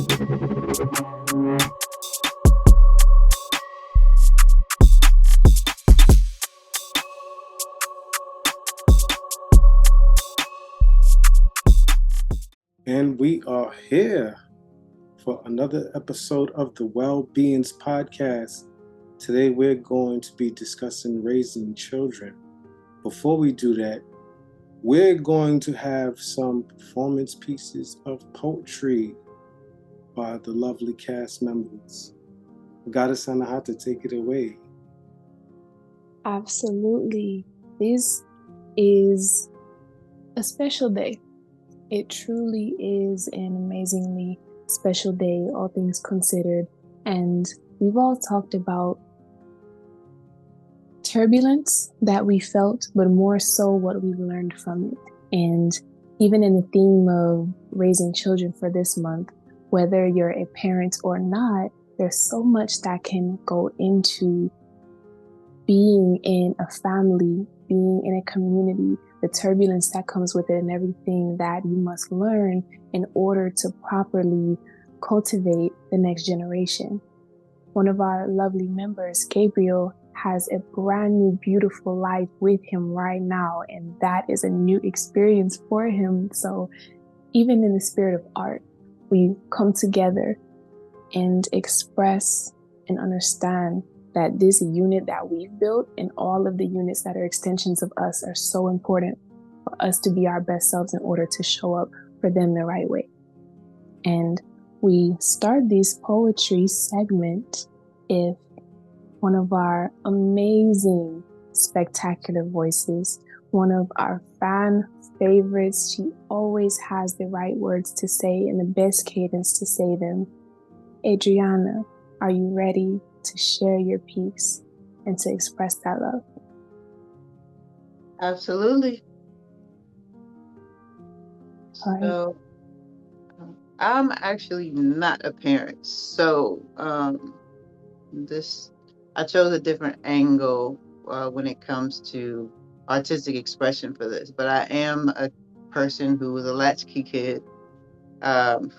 And we are here for another episode of the Well-Beings Podcast. Today we're going to be discussing raising children. Before we do that, we're going to have some performance pieces of poetry by the lovely cast members. Goddess Anahata, take it away. Absolutely. This is a special day. It truly is an amazingly special day, all things considered. And we've all talked about turbulence that we felt, but more so what we learned from it. And even in the theme of raising children for this month, whether you're a parent or not, there's so much that can go into being in a family, being in a community, the turbulence that comes with it, and everything that you must learn in order to properly cultivate the next generation. One of our lovely members, Gabriel, has a brand new, beautiful life with him right now, and that is a new experience for him. So even in the spirit of art, we come together and express and understand that this unit that we've built and all of the units that are extensions of us are so important for us to be our best selves in order to show up for them the right way. And we start this poetry segment if one of our amazing, spectacular voices, one of our fan favorites, she always has the right words to say and the best cadence to say them. Adriana, are you ready to share your piece and to express that love? Absolutely. All So I'm actually not a parent. So I chose a different angle when it comes to artistic expression for this. But I am a person who was a latchkey kid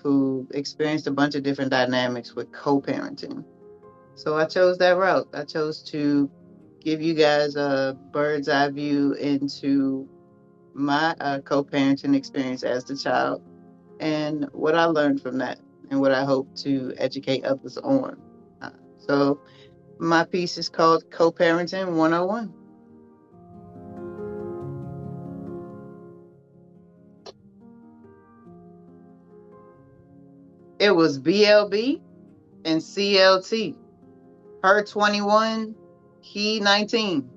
who experienced a bunch of different dynamics with co-parenting. So I chose that route. I chose to give you guys a bird's eye view into my co-parenting experience as the child and what I learned from that and what I hope to educate others on. So my piece is called Co-Parenting 101. It was BLB and CLT. Her 21, he 19.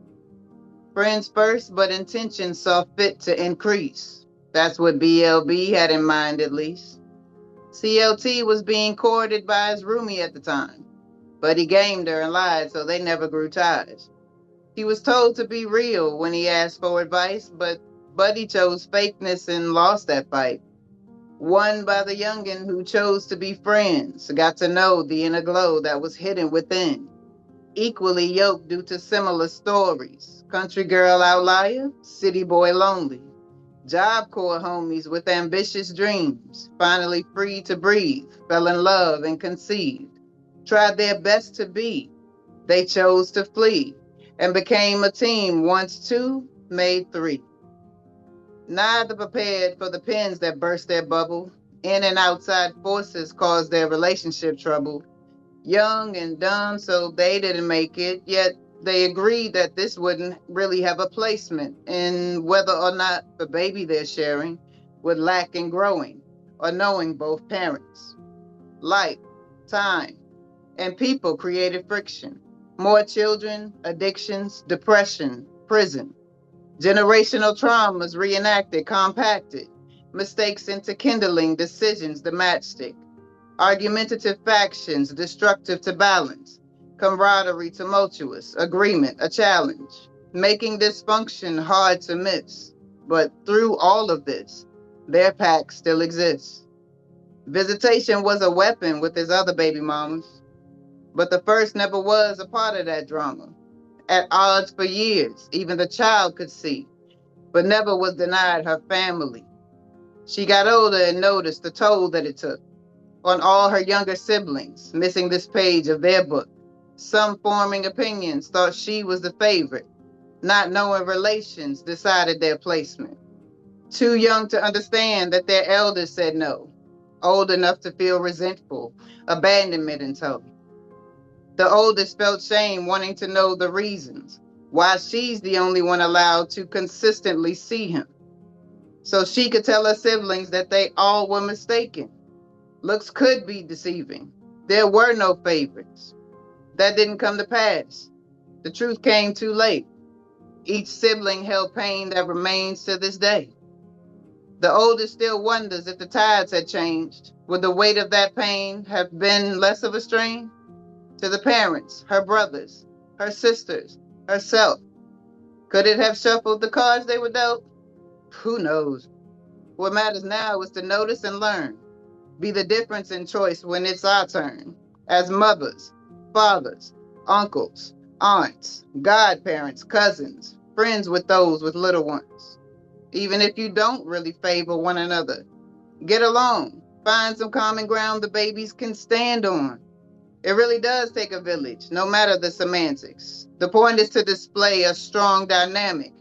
Friends first, but intentions saw fit to increase. That's what BLB had in mind, at least. CLT was being courted by his roomie at the time, but he gamed her and lied, so they never grew ties. He was told to be real when he asked for advice, but Buddy chose fakeness and lost that fight. Won by the youngin' who chose to be friends, got to know the inner glow that was hidden within. Equally yoked due to similar stories. Country girl outlier, city boy lonely. Job Corps homies with ambitious dreams, finally free to breathe, fell in love and conceived. Tried their best to be. They chose to flee and became a team. Once two, made three. Neither prepared for the pins that burst their bubble. In and outside forces caused their relationship trouble. Young and dumb, so they didn't make it, yet they agreed that this wouldn't really have a placement in whether or not the baby they're sharing would lack in growing or knowing both parents. Life, time, and people created friction. More children, addictions, depression, prison. Generational traumas reenacted, compacted. Mistakes into kindling, decisions, the matchstick. Argumentative factions, destructive to balance. Camaraderie, tumultuous. Agreement, a challenge. Making dysfunction hard to miss. But through all of this, their pack still exists. Visitation was a weapon with his other baby mamas. But the first never was a part of that drama. At odds for years, even the child could see, but never was denied her family. She got older and noticed the toll that it took. on all her younger siblings, missing this page of their book. Some forming opinions thought she was the favorite, not knowing relations decided their placement. Too young to understand that their elders said no, old enough to feel resentful, abandonment in tow. The oldest felt shame wanting to know the reasons, why she's the only one allowed to consistently see him. So she could tell her siblings that they all were mistaken. Looks could be deceiving. There were no favorites. That didn't come to pass. The truth came too late. Each sibling held pain that remains to this day. The oldest still wonders if the tides had changed. Would the weight of that pain have been less of a strain? To the parents, her brothers, her sisters, herself. Could it have shuffled the cards they were dealt? Who knows? What matters now is to notice and learn. Be the difference in choice when it's our turn. As mothers, fathers, uncles, aunts, godparents, cousins, friends with those with little ones. Even if you don't really favor one another, get along. Find some common ground the babies can stand on. It really does take a village, no matter the semantics. The point is to display a strong dynamic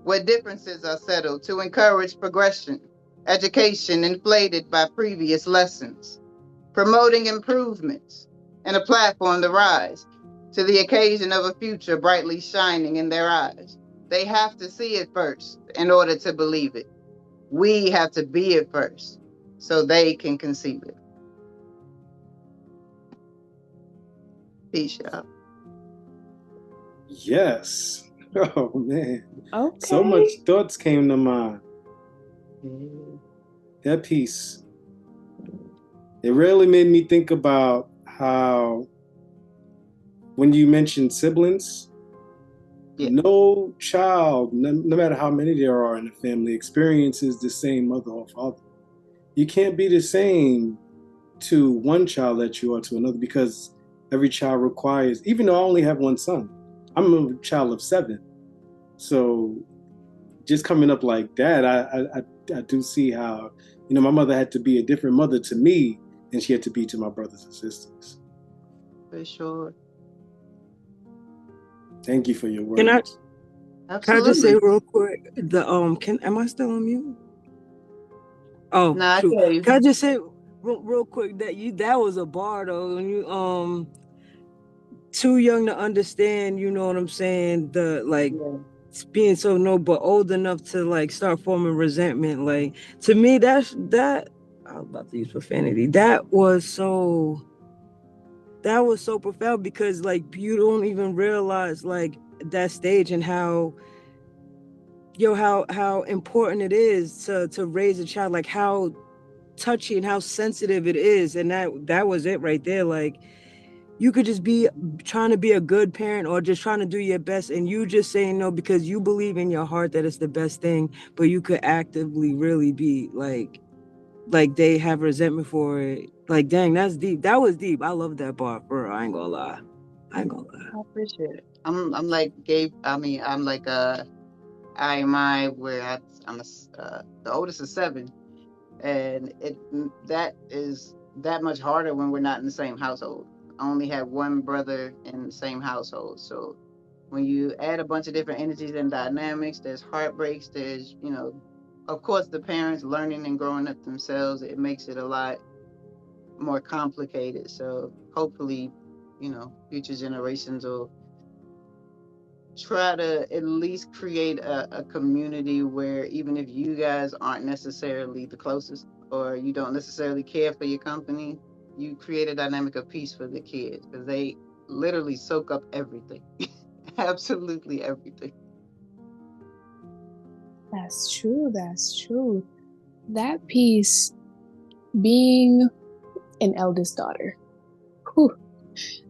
where differences are settled to encourage progression, education inflated by previous lessons, promoting improvements, and a platform to rise to the occasion of a future brightly shining in their eyes. They have to see it first in order to believe it. We have to be it first so they can conceive it. Peace, y'all. Yes. Oh man. Okay. So much thoughts came to mind. That piece. It really made me think about how when you mentioned siblings, no child, no matter how many there are in the family, experiences the same mother or father. You can't be the same to one child that you are to another because every child requires, even though I only have one son, I'm a child of 7. So just coming up like that, I do see how, my mother had to be a different mother to me than she had to be to my brothers and sisters. For sure. Thank you for your words. Can I just say real quick, am I still on mute? Oh, nah, true. Can I just say real quick that was a bar though, when you too young to understand, you know what I'm saying, being so but old enough to start forming resentment. To me, that I was about to use profanity. That was so profound because you don't even realize that stage and how important it is to raise a child, how touchy and how sensitive it is. And that was it right there. You could just be trying to be a good parent or just trying to do your best, and you just saying no because you believe in your heart that it's the best thing, but you could actively really be they have resentment for it. Dang, that's deep. That was deep. I love that bar, bro. I ain't gonna lie. I appreciate it. I'm like Gabe. I'm like where I'm the oldest of 7, and that is that much harder when we're not in the same household. I only have one brother in the same household, so when you add a bunch of different energies and dynamics, there's heartbreaks. There's of course, the parents learning and growing up themselves. It makes it a lot more complicated. So hopefully, future generations will try to at least create a community where even if you guys aren't necessarily the closest or you don't necessarily care for your company, you create a dynamic of peace for the kids because they literally soak up everything. Absolutely everything. That's true. That piece, being an eldest daughter,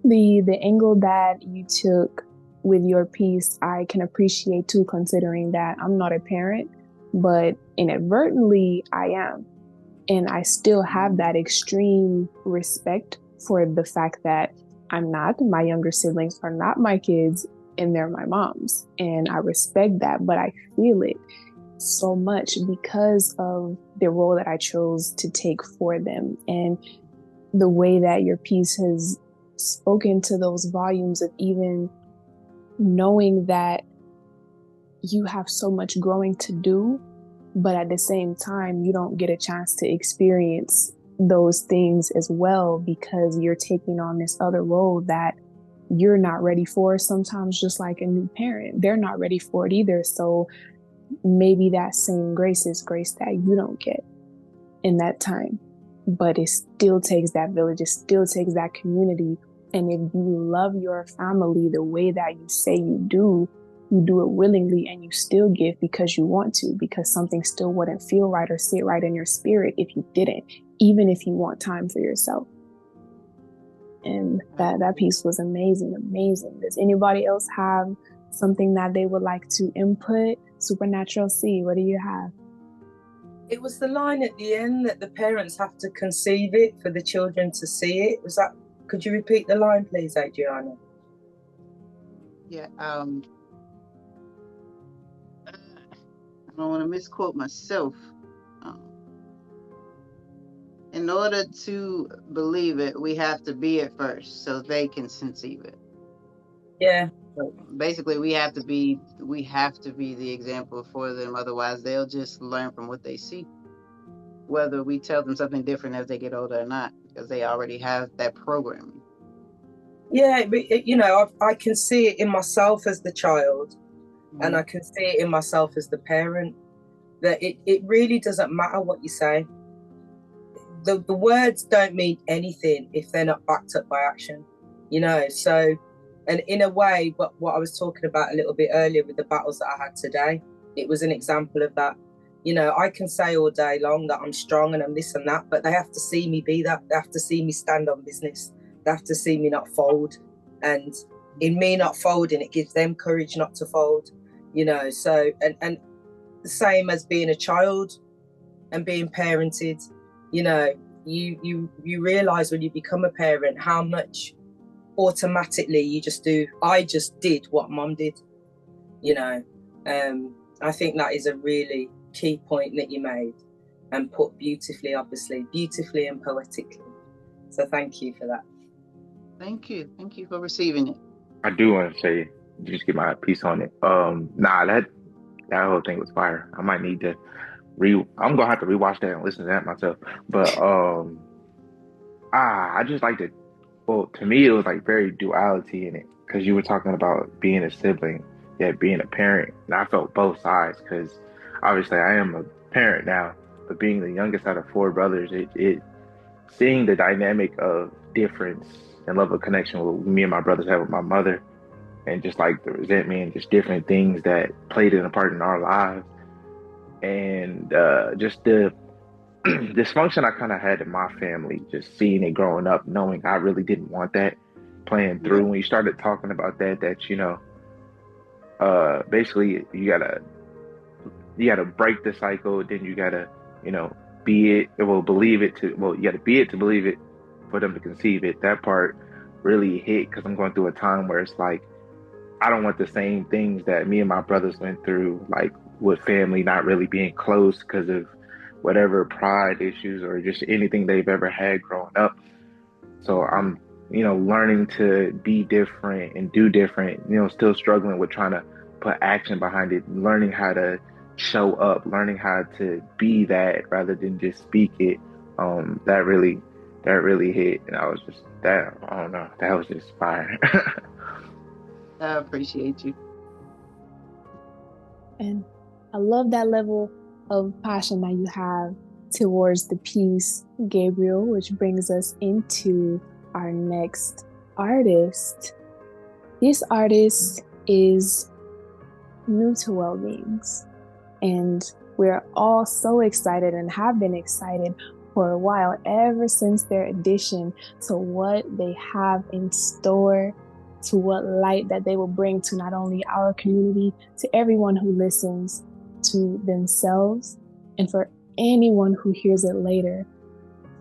the angle that you took with your piece, I can appreciate too, considering that I'm not a parent, but inadvertently I am. And I still have that extreme respect for the fact that my younger siblings are not my kids and they're my mom's. And I respect that, but I feel it so much because of the role that I chose to take for them. And the way that your piece has spoken to those volumes of even knowing that you have so much growing to do, but at the same time, you don't get a chance to experience those things as well because you're taking on this other role that you're not ready for. Sometimes just like a new parent, they're not ready for it either. So maybe that same grace is grace that you don't get in that time. But it still takes that village. It still takes that community. And if you love your family the way that you say you do it willingly, and you still give because you want to, because something still wouldn't feel right or sit right in your spirit if you didn't, even if you want time for yourself. And that piece was amazing. Does anybody else have something that they would like to input? Supernatural C, what do you have? It was the line at the end that the parents have to conceive it for the children to see it. Was that? Could you repeat the line, please, Adriana? Yeah. I don't want to misquote myself. In order to believe it, we have to be it first, so they can conceive it. Yeah. Basically, we have to be the example for them. Otherwise, they'll just learn from what they see, whether we tell them something different as they get older or not, because they already have that programming. Yeah, but I can see it in myself as the child, and I can see it in myself as the parent, that it really doesn't matter what you say. The words don't mean anything if they're not backed up by action, so, and in a way, what I was talking about a little bit earlier with the battles that I had today, it was an example of that. I can say all day long that I'm strong and I'm this and that, but they have to see me be that. They have to see me stand on business. They have to see me not fold. And in me not folding, it gives them courage not to fold, so, and the same as being a child and being parented, you realize when you become a parent how much automatically you just do. I just did what mom did, I think that is a really key point that you made and put beautifully and poetically. So thank you for that. Thank you for receiving it. I do want to say, just get my piece on it. That whole thing was fire. I might need to I'm gonna have to rewatch that and listen to that myself. But I just like to. Well, to me, it was like very duality in it because you were talking about being a sibling, yet being a parent, and I felt both sides because obviously I am a parent now, but being the youngest out of four brothers, it seeing the dynamic of difference and love of connection with me and my brothers have with my mother, and just like the resentment and just different things that played a part in our lives, and just the dysfunction I kind of had in my family, just seeing it growing up, knowing I really didn't want that, playing through. When you started talking about that basically you gotta break the cycle, then you gotta, you gotta be it to believe it for them to conceive it. That part really hit because I'm going through a time where it's like, I don't want the same things that me and my brothers went through, like with family not really being close because of whatever pride issues or just anything they've ever had growing up. So I'm, learning to be different and do different, still struggling with trying to put action behind it, learning how to show up, learning how to be that rather than just speak it. That really hit. And I was just, I don't know, that was just fire. I appreciate you. And I love that level of passion that you have towards the piece, Gabriel, which brings us into our next artist. This artist is new to Well-Beings, and we're all so excited and have been excited for a while, ever since their addition to what they have in store, to what light that they will bring to not only our community, to everyone who listens, to themselves, and for anyone who hears it later.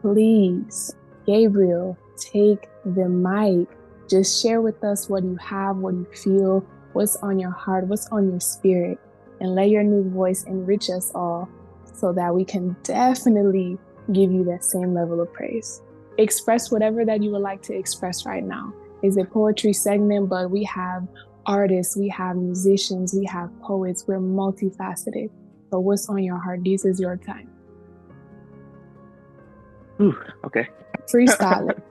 Please, Gabriel, take the mic. Just share with us what you have, what you feel, what's on your heart, what's on your spirit, and let your new voice enrich us all so that we can definitely give you that same level of praise. express whatever that you would like to express right now. It's a poetry segment, but we have artists, we have musicians, we have poets. We're multifaceted. So what's on your heart? This is your time. Ooh, okay. Freestyle it.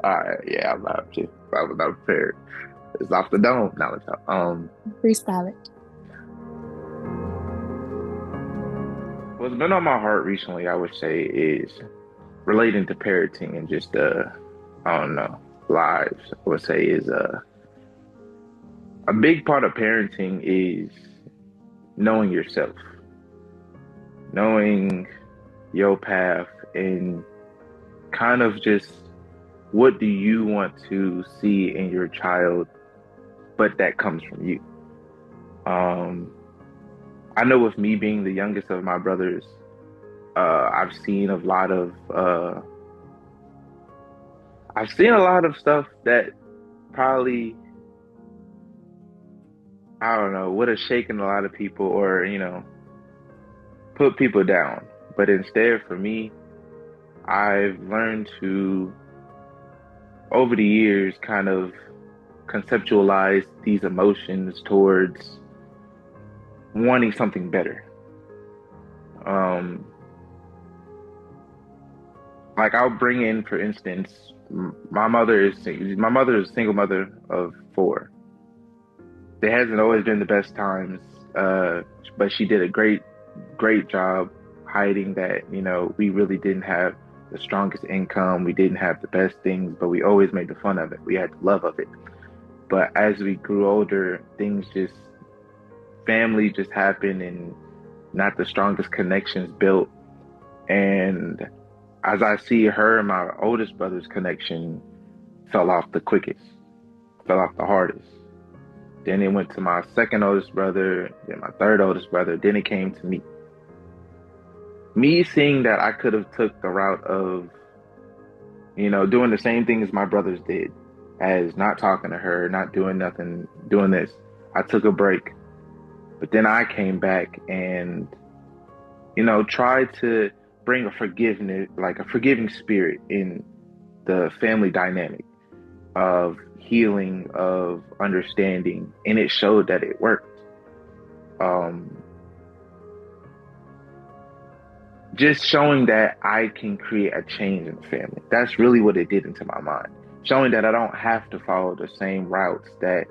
All right, yeah, I'm not prepared. It's off the dome. Now it's Freestyle it. What's been on my heart recently, I would say, is relating to parenting and just I don't know, lives. I would say is a big part of parenting is knowing yourself, knowing your path, and kind of just what do you want to see in your child, but that comes from you. I know with me being the youngest of my brothers, I've seen a lot of stuff that probably, I don't know, would have shaken a lot of people or, put people down. But instead, for me, I've learned to, over the years, kind of conceptualize these emotions towards wanting something better. Like I'll bring in, for instance, my mother is a single mother of 4. There hasn't always been the best times, but she did a great job hiding that, we really didn't have the strongest income. We didn't have the best things, but we always made the fun of it. We had the love of it. But as we grew older, family just happened and not the strongest connections built. And as I see her and my oldest brother's connection fell off the quickest, fell off the hardest. Then it went to my second oldest brother, then my third oldest brother, then it came to me. Me seeing that I could have took the route of, doing the same thing as my brothers did, as not talking to her, not doing nothing, doing this. I took a break. But then I came back and, tried to bring a forgiving spirit in the family dynamic of healing, of understanding, and it showed that it worked. Just showing that I can create a change in the family. That's really what it did into my mind. Showing that I don't have to follow the same routes that,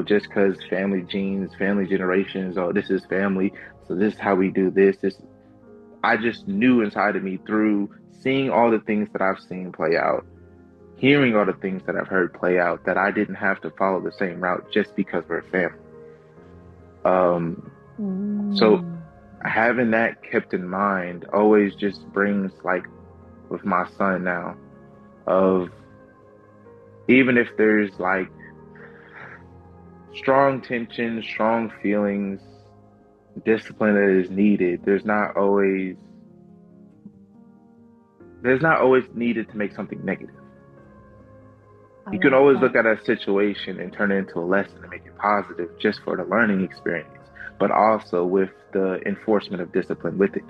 just because family genes, family generations, oh, this is family, so this is how we do this. I just knew inside of me through seeing all the things that I've seen play out, hearing all the things that I've heard play out, that I didn't have to follow the same route just because we're family. So having that kept in mind always just brings, like with my son now, of even if there's like strong tension, strong feelings, discipline that is needed, there's not always needed to make something negative. You can always look at a situation and turn it into a lesson and make it positive just for the learning experience, but also with the enforcement of discipline with it.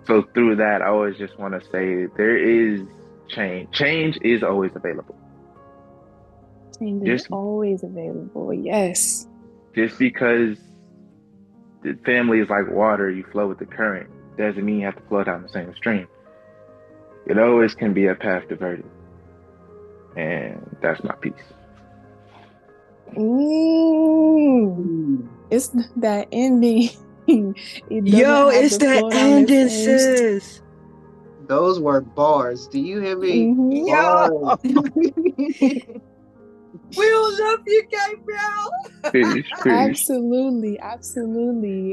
So through that, I always just want to say there is change. Change is always available. Change is always available, yes. Just because the family is like water, you flow with the current, doesn't mean you have to flow down the same stream. It always can be a path diverted. And that's my piece. It's that ending. It's that ending, sis. Those were bars. Do you hear me? Yo! We all love you, Gabriel. Absolutely.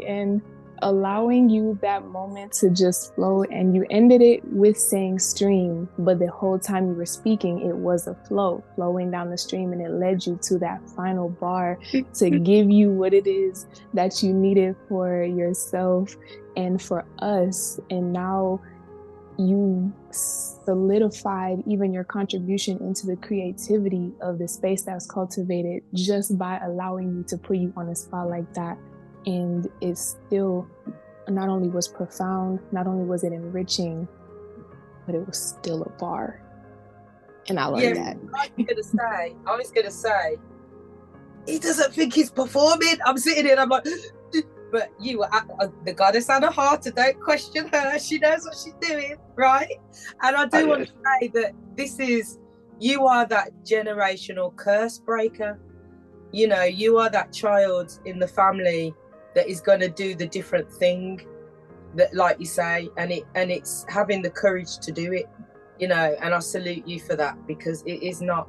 And allowing you that moment to just flow, and you ended it with saying stream, but the whole time you were speaking, it was a flow flowing down the stream, and it led you to that final bar to give you what it is that you needed for yourself and for us. And now you solidified even your contribution into the creativity of the space that was cultivated just by allowing me to put you on a spot like that. And it's still not only was profound, not only was it enriching, but it was still a bar. And I learned that. I was gonna say, he doesn't think he's performing. I'm sitting here and I'm like, but you were the Goddess Anahata, don't question her. She knows what she's doing, right? And I do want to say that you are that generational curse breaker. You know, you are that child in the family that is going to do the different thing that, like you say, and it's having the courage to do it, you know, and I salute you for that, because it is not,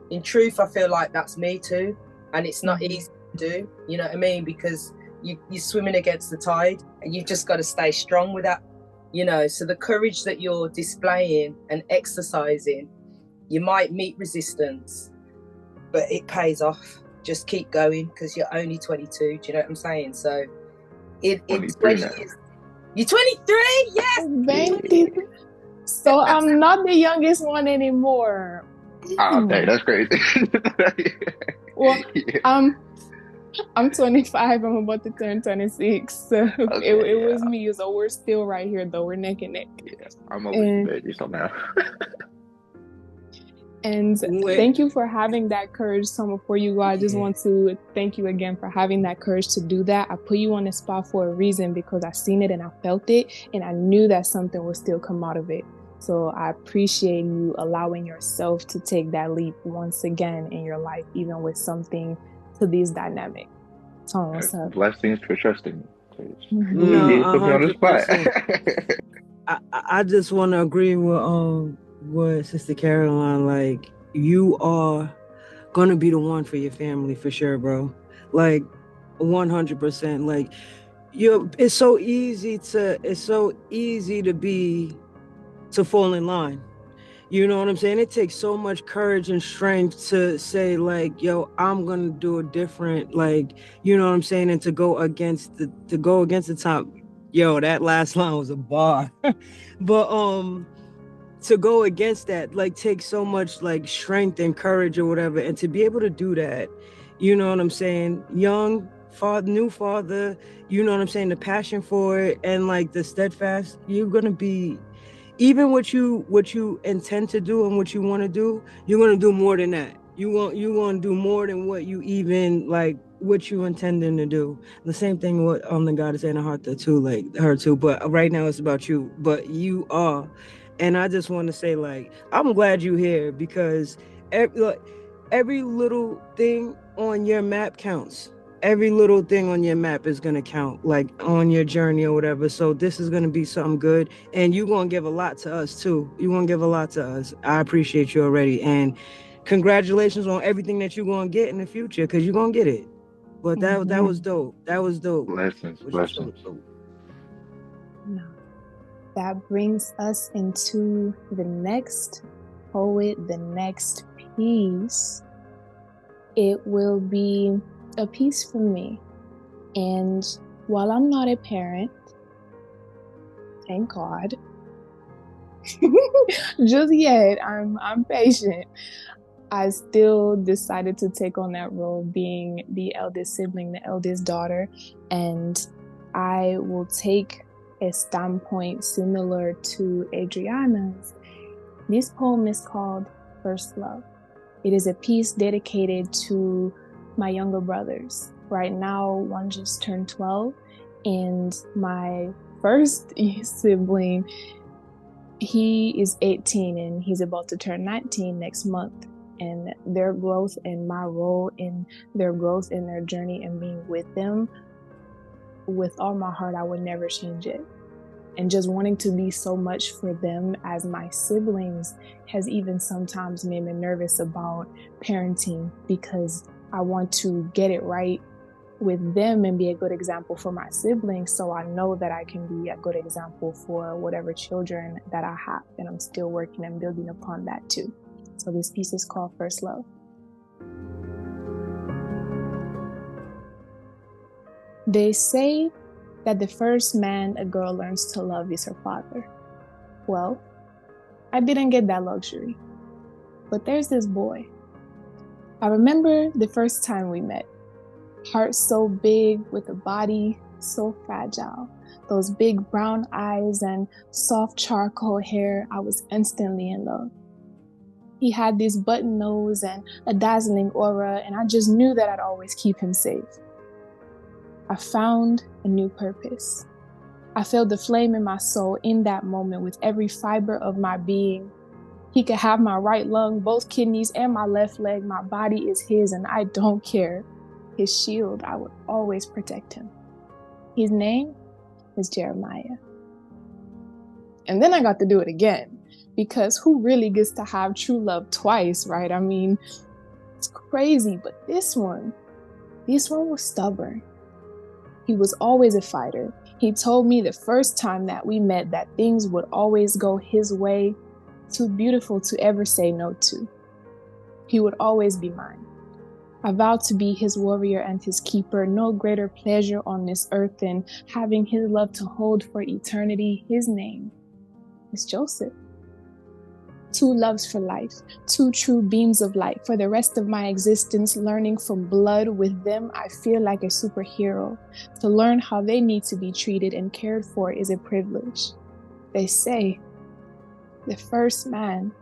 in truth, I feel like that's me too. And it's not easy to do, you know what I mean? Because you're swimming against the tide and you've just got to stay strong with that, you know. So the courage that you're displaying and exercising, you might meet resistance, but it pays off. Just keep going, because you're only 22. Do you know what I'm saying? So it's 20 years. You're 23, yes! 20. So I'm not the youngest one anymore. Oh, dang, that's crazy. Well, I'm 25. I'm about to turn 26. So it was me. So we're still right here, though. We're neck and neck. Yeah, I'm over baby, so now. And thank you for having that courage. So before you go, I just want to thank you again for having that courage to do that. I put you on the spot for a reason, because I seen it and I felt it, and I knew that something would still come out of it. So I appreciate you allowing yourself to take that leap once again in your life, even with something to this dynamic. Tom, what's up? Blessings for trusting me. No, You did put me on the spot. I just want to agree with Sister Caroline. Like, you are gonna be the one for your family for sure, bro. Like, 100%. Like, it's so easy to fall in line. You know what I'm saying? It takes so much courage and strength to say, like, yo, I'm gonna do it different. Like, you know what I'm saying? And to go against the top. Yo, that last line was a bar. But to go against that, like, takes so much like strength and courage or whatever. And to be able to do that, you know what I'm saying? Young father, new father, you know what I'm saying? The passion for it and like the steadfast, you're gonna be, even what you intend to do and what you want to do, you're going to do more than that. You want to do more than what you even like what you intending to do. The same thing with the Goddess Anahata too, like her too. But right now it's about you. But you are, and I just want to say, like, I'm glad you're here, because every little thing on your map counts. Every little thing on your map is going to count, like on your journey or whatever. So this is going to be something good, and you're going to give a lot to us too. You're going to give a lot to us. I appreciate you already, and congratulations on everything that you're going to get in the future, because you're going to get it. But that was dope. That was dope. Blessings. No. That brings us into the next poet, the next piece. It will be a piece from me. And while I'm not a parent, thank God, just yet, I'm patient. I still decided to take on that role, being the eldest sibling, the eldest daughter, and I will take a standpoint similar to Adriana's. This poem is called First Love. It is a piece dedicated to my younger brothers. Right now, one just turned 12, and my first sibling, he is 18 and he's about to turn 19 next month. And their growth and my role in their growth and their journey and being with them, with all my heart, I would never change it. And just wanting to be so much for them as my siblings has even sometimes made me nervous about parenting, because I want to get it right with them and be a good example for my siblings, so I know that I can be a good example for whatever children that I have, and I'm still working and building upon that too. So this piece is called First Love. They say that the first man a girl learns to love is her father. Well, I didn't get that luxury, but there's this boy. I remember the first time we met. Heart so big with a body so fragile. Those big brown eyes and soft charcoal hair, I was instantly in love. He had this button nose and a dazzling aura, and I just knew that I'd always keep him safe. I found a new purpose. I felt the flame in my soul in that moment with every fiber of my being. He could have my right lung, both kidneys, and my left leg. My body is his, and I don't care. His shield, I would always protect him. His name is Jeremiah. And then I got to do it again, because who really gets to have true love twice, right? I mean, it's crazy, but this one was stubborn. He was always a fighter. He told me the first time that we met that things would always go his way, too beautiful to ever say no to. He would always be mine. I vowed to be his warrior and his keeper. No greater pleasure on this earth than having his love to hold for eternity. His name is Joseph. 2 loves for life, 2 true beams of light for the rest of my existence. Learning from blood with them, I feel like a superhero. To learn how they need to be treated and cared for is a privilege. They say the first man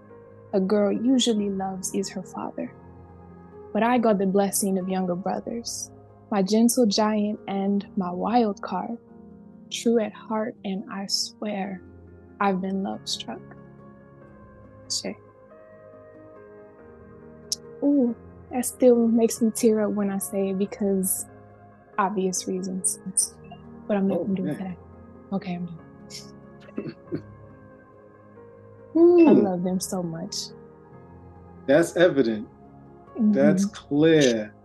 a girl usually loves is her father. But I got the blessing of younger brothers, my gentle giant and my wild card. True at heart, and I swear I've been love struck. Sure. Ooh, that still makes me tear up when I say it because obvious reasons. But I'm not going to do it today. Okay, I'm done. I love them so much. That's evident. Mm-hmm. That's clear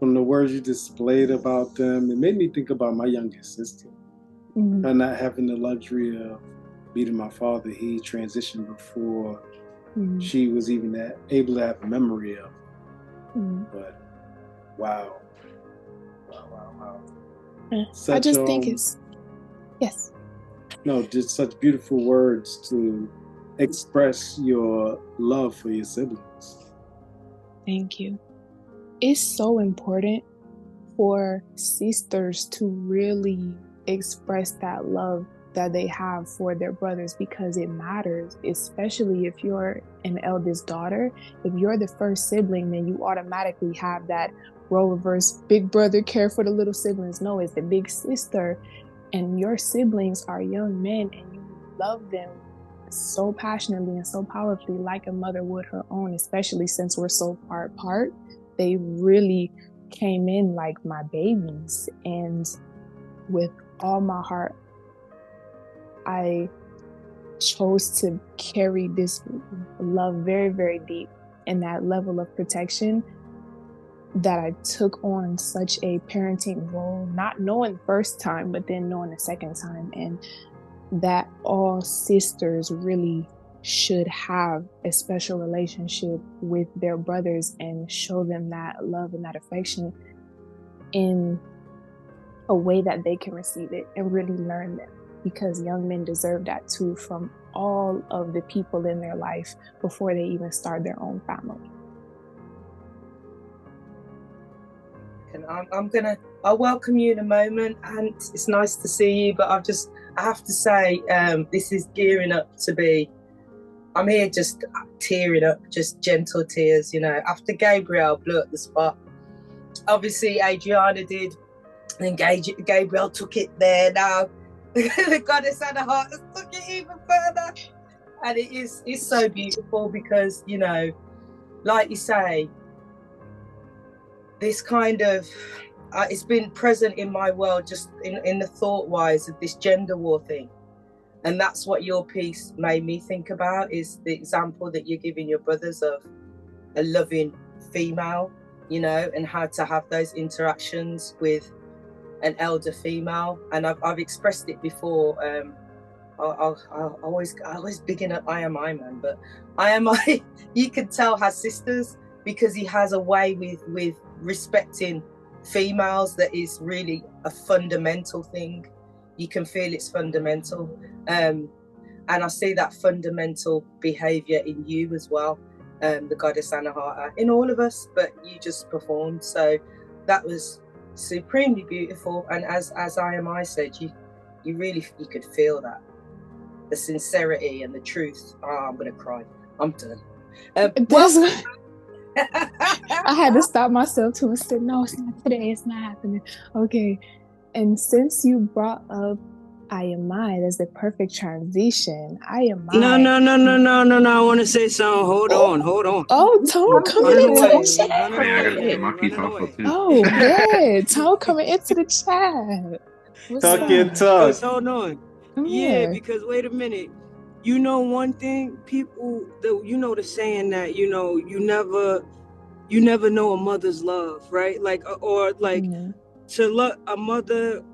from the words you displayed about them. It made me think about my youngest sister. Mm-hmm. Her not having the luxury of meeting my father. He transitioned before she was even able to have a memory of. But wow. I just think it's, yes. No, just such beautiful words to express your love for your siblings. Thank you. It's so important for sisters to really express that love that they have for their brothers because it matters, especially if you're an eldest daughter. If you're the first sibling, then you automatically have that role reverse, big brother care for the little siblings. No, it's the big sister, and your siblings are young men and you love them so passionately and so powerfully like a mother would her own, especially since we're so far apart. They really came in like my babies, and with all my heart I chose to carry this love very, very deep, and that level of protection that I took on such a parenting role, not knowing the first time, but then knowing the second time, and that all sisters really should have a special relationship with their brothers and show them that love and that affection in a way that they can receive it and really learn them. Because young men deserve that too from all of the people in their life before they even start their own family. And I'll welcome you in a moment, and it's nice to see you, but I have to say, this is gearing up to be, I'm here just tearing up, just gentle tears, after Gabriel blew up the spot. Obviously Adriana did, and Gabriel took it there now. The Goddess Anahata took it even further, and it's so beautiful because like you say, this kind of it's been present in my world just in the thought wise of this gender war thing, and that's what your piece made me think about, is the example that you're giving your brothers of a loving female, and how to have those interactions with an elder female. And I've expressed it before. I always bigging up I Am I Man, but I Am I, you can tell, has sisters because he has a way with respecting females that is really a fundamental thing. You can feel it's fundamental, and I see that fundamental behavior in you as well, the Goddess Anahata, in all of us, but you just performed. So that was supremely beautiful. And as I said, you could feel that, the sincerity and the truth. Oh, I'm gonna cry. I'm done. I had to stop myself too and say, no, it's not today. It's not happening. Okay. And since you brought up I am I, that's the perfect transition. I am I. No. I want to say something. Hold on. Oh, Tone coming into the chat. I gotta get my piece off of too. Oh, yeah. Tone coming into the chat. What's Talk up? your talk. Hold on. Oh, Yeah, because wait a minute. You know one thing, people, the saying that, you never know a mother's love, right? Like, or like to love a mother,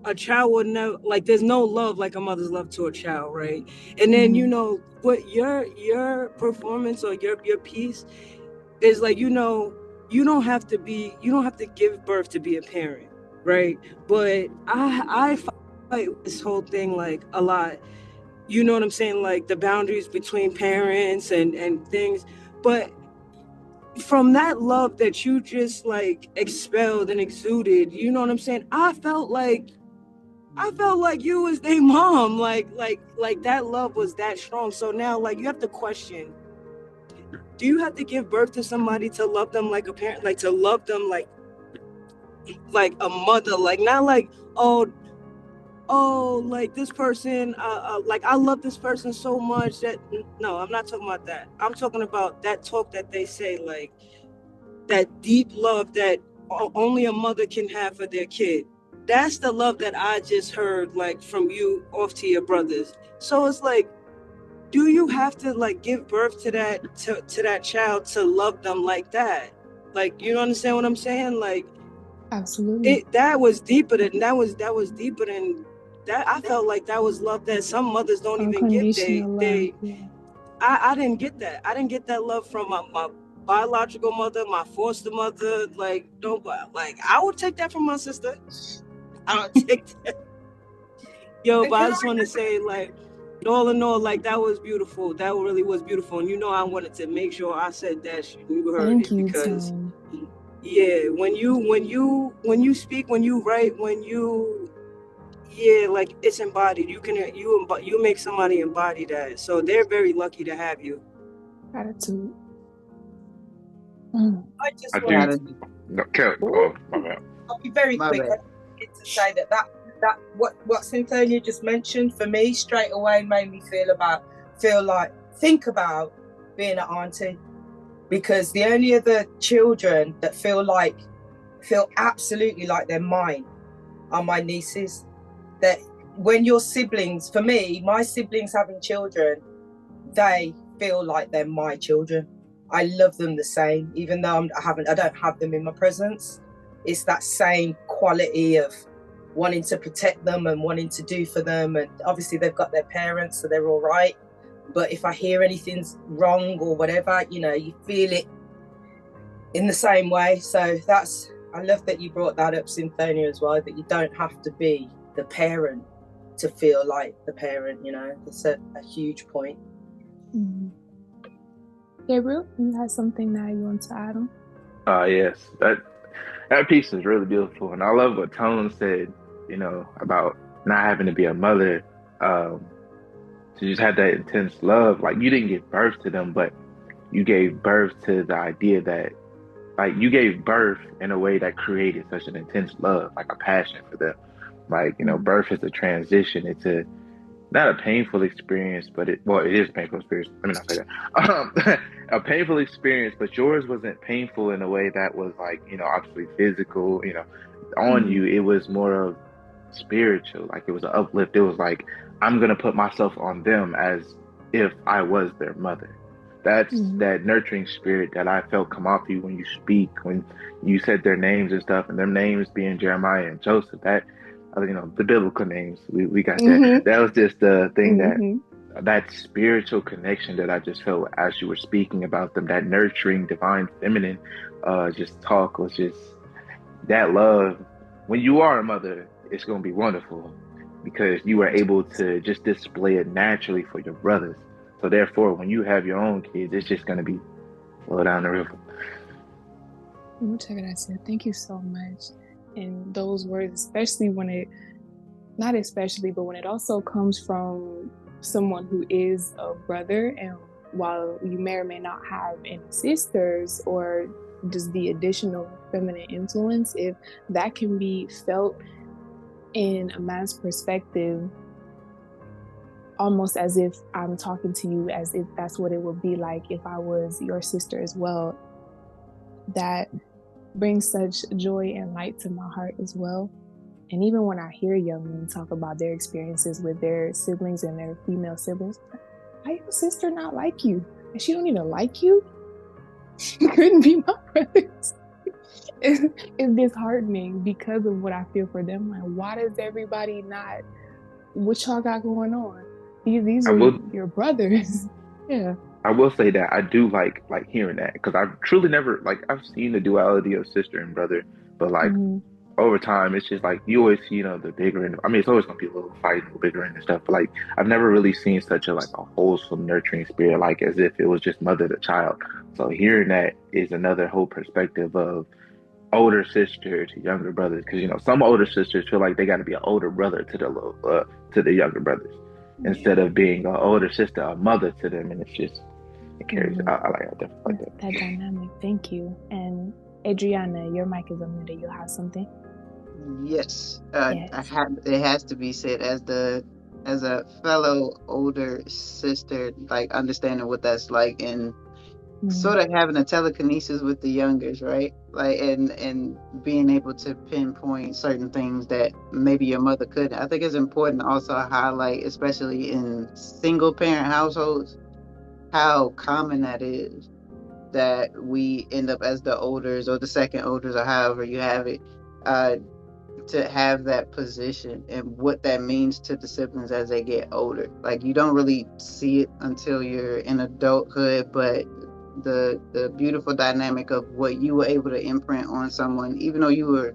a child would never, like, there's no love like a mother's love to a child, right? And then, what your performance or your piece is like, you don't have to give birth to be a parent, right? But I fight this whole thing like a lot. You know what I'm saying? Like the boundaries between parents and things. But from that love that you just like expelled and exuded, you know what I'm saying? I felt like you was their mom. Like that love was that strong. So now, like, you have to question, do you have to give birth to somebody to love them like a parent? Like to love them like a mother? Like not like, oh, like this person, like I love this person so much that, no, I'm not talking about that. I'm talking about that talk that they say, like that deep love that only a mother can have for their kid. That's the love that I just heard, like from you off to your brothers. So it's like, do you have to like give birth to that child to love them like that? Like, you understand what I'm saying? Like, absolutely. That was deeper than that. I felt like that was love that some mothers don't even get. I didn't get that. I didn't get that love from my biological mother, my foster mother. Like, like I would take that from my sister. I would take that. Yo, but I just want to say, like, all in all, like that was beautiful. That really was beautiful, and I wanted to make sure I said that you heard Thank it you, because. Tom. Yeah, when you speak, when you write, like it's embodied. You make somebody embody that. So they're very lucky to have you. Gratitude. I just wanted to. No, my bad. I'll be very quick. I need to say that what Cynthonia just mentioned for me straight away made me think about being an auntie, because the only other children that feel absolutely like they're mine are my nieces. That when your siblings, for me, my siblings having children, they feel like they're my children. I love them the same, even though I don't have them in my presence. It's that same quality of wanting to protect them and wanting to do for them. And obviously they've got their parents, so they're all right. But if I hear anything's wrong or whatever, you feel it in the same way. So I love that you brought that up, Cynthonia, as well, that you don't have to be the parent to feel like the parent, It's a huge point. Mm-hmm. Gabriel, you have something that you want to add on? Yes, that piece is really beautiful, and I love what Tone said, about not having to be a mother, to just have that intense love. Like, you didn't give birth to them, but you gave birth to the idea that, like, you gave birth in a way that created such an intense love, like a passion for them. Like, birth is a transition. It's not a painful experience, but it is a painful experience. Let me not say that. A painful experience, but yours wasn't painful in a way that was like, obviously physical, on you. It was more of spiritual. Like, it was an uplift. It was like, I'm going to put myself on them as if I was their mother. That's that nurturing spirit that I felt come off you when you speak, when you said their names and stuff, and their names being Jeremiah and Joseph. That, the biblical names, we got that. That was just the thing that spiritual connection that I just felt as you were speaking about them, that nurturing, divine, feminine, just talk was just that love. When you are a mother, it's going to be wonderful because you are able to just display it naturally for your brothers. So therefore, when you have your own kids, it's just going to be flow down the river. Check it out, sir. Thank you so much. in those words, especially when it, not especially, but when it also comes from someone who is a brother, and while you may or may not have any sisters or just the additional feminine influence, if that can be felt in a man's perspective, almost as if I'm talking to you as if that's what it would be like if I was your sister as well, that brings such joy and light to my heart as well. And even when I hear young men talk about their experiences with their siblings and their female siblings, how your sister not like you? And she don't even like you? She couldn't be my brothers. It's disheartening because of what I feel for them. Like, why does everybody not, what y'all got going on? These are your brothers. Yeah. I will say that I do like hearing that, because I've truly never, like, I've seen the duality of sister and brother, but like over time it's just like you always see, the bigger end. I mean, it's always gonna be a little fight, a little bigger end and stuff, but like I've never really seen such a wholesome, nurturing spirit, like as if it was just mother to child. So hearing that is another whole perspective of older sister to younger brothers, because some older sisters feel like they got to be an older brother to the younger brothers, instead of being an older sister, a mother to them, and it carries. I definitely like that. That dynamic. Thank you. And Adriana, your mic is unmuted. You'll have something. Yes. Yes. It has to be said as a fellow older sister, like understanding what that's like, and sort of having a telekinesis with the youngers, right? Like, and being able to pinpoint certain things that maybe your mother couldn't. I think it's important to also highlight, especially in single parent households, how common that is, that we end up as the olders or the second olders, or however you have it, to have that position and what that means to the siblings as they get older. Like, you don't really see it until you're in adulthood, but the beautiful dynamic of what you were able to imprint on someone, even though you were,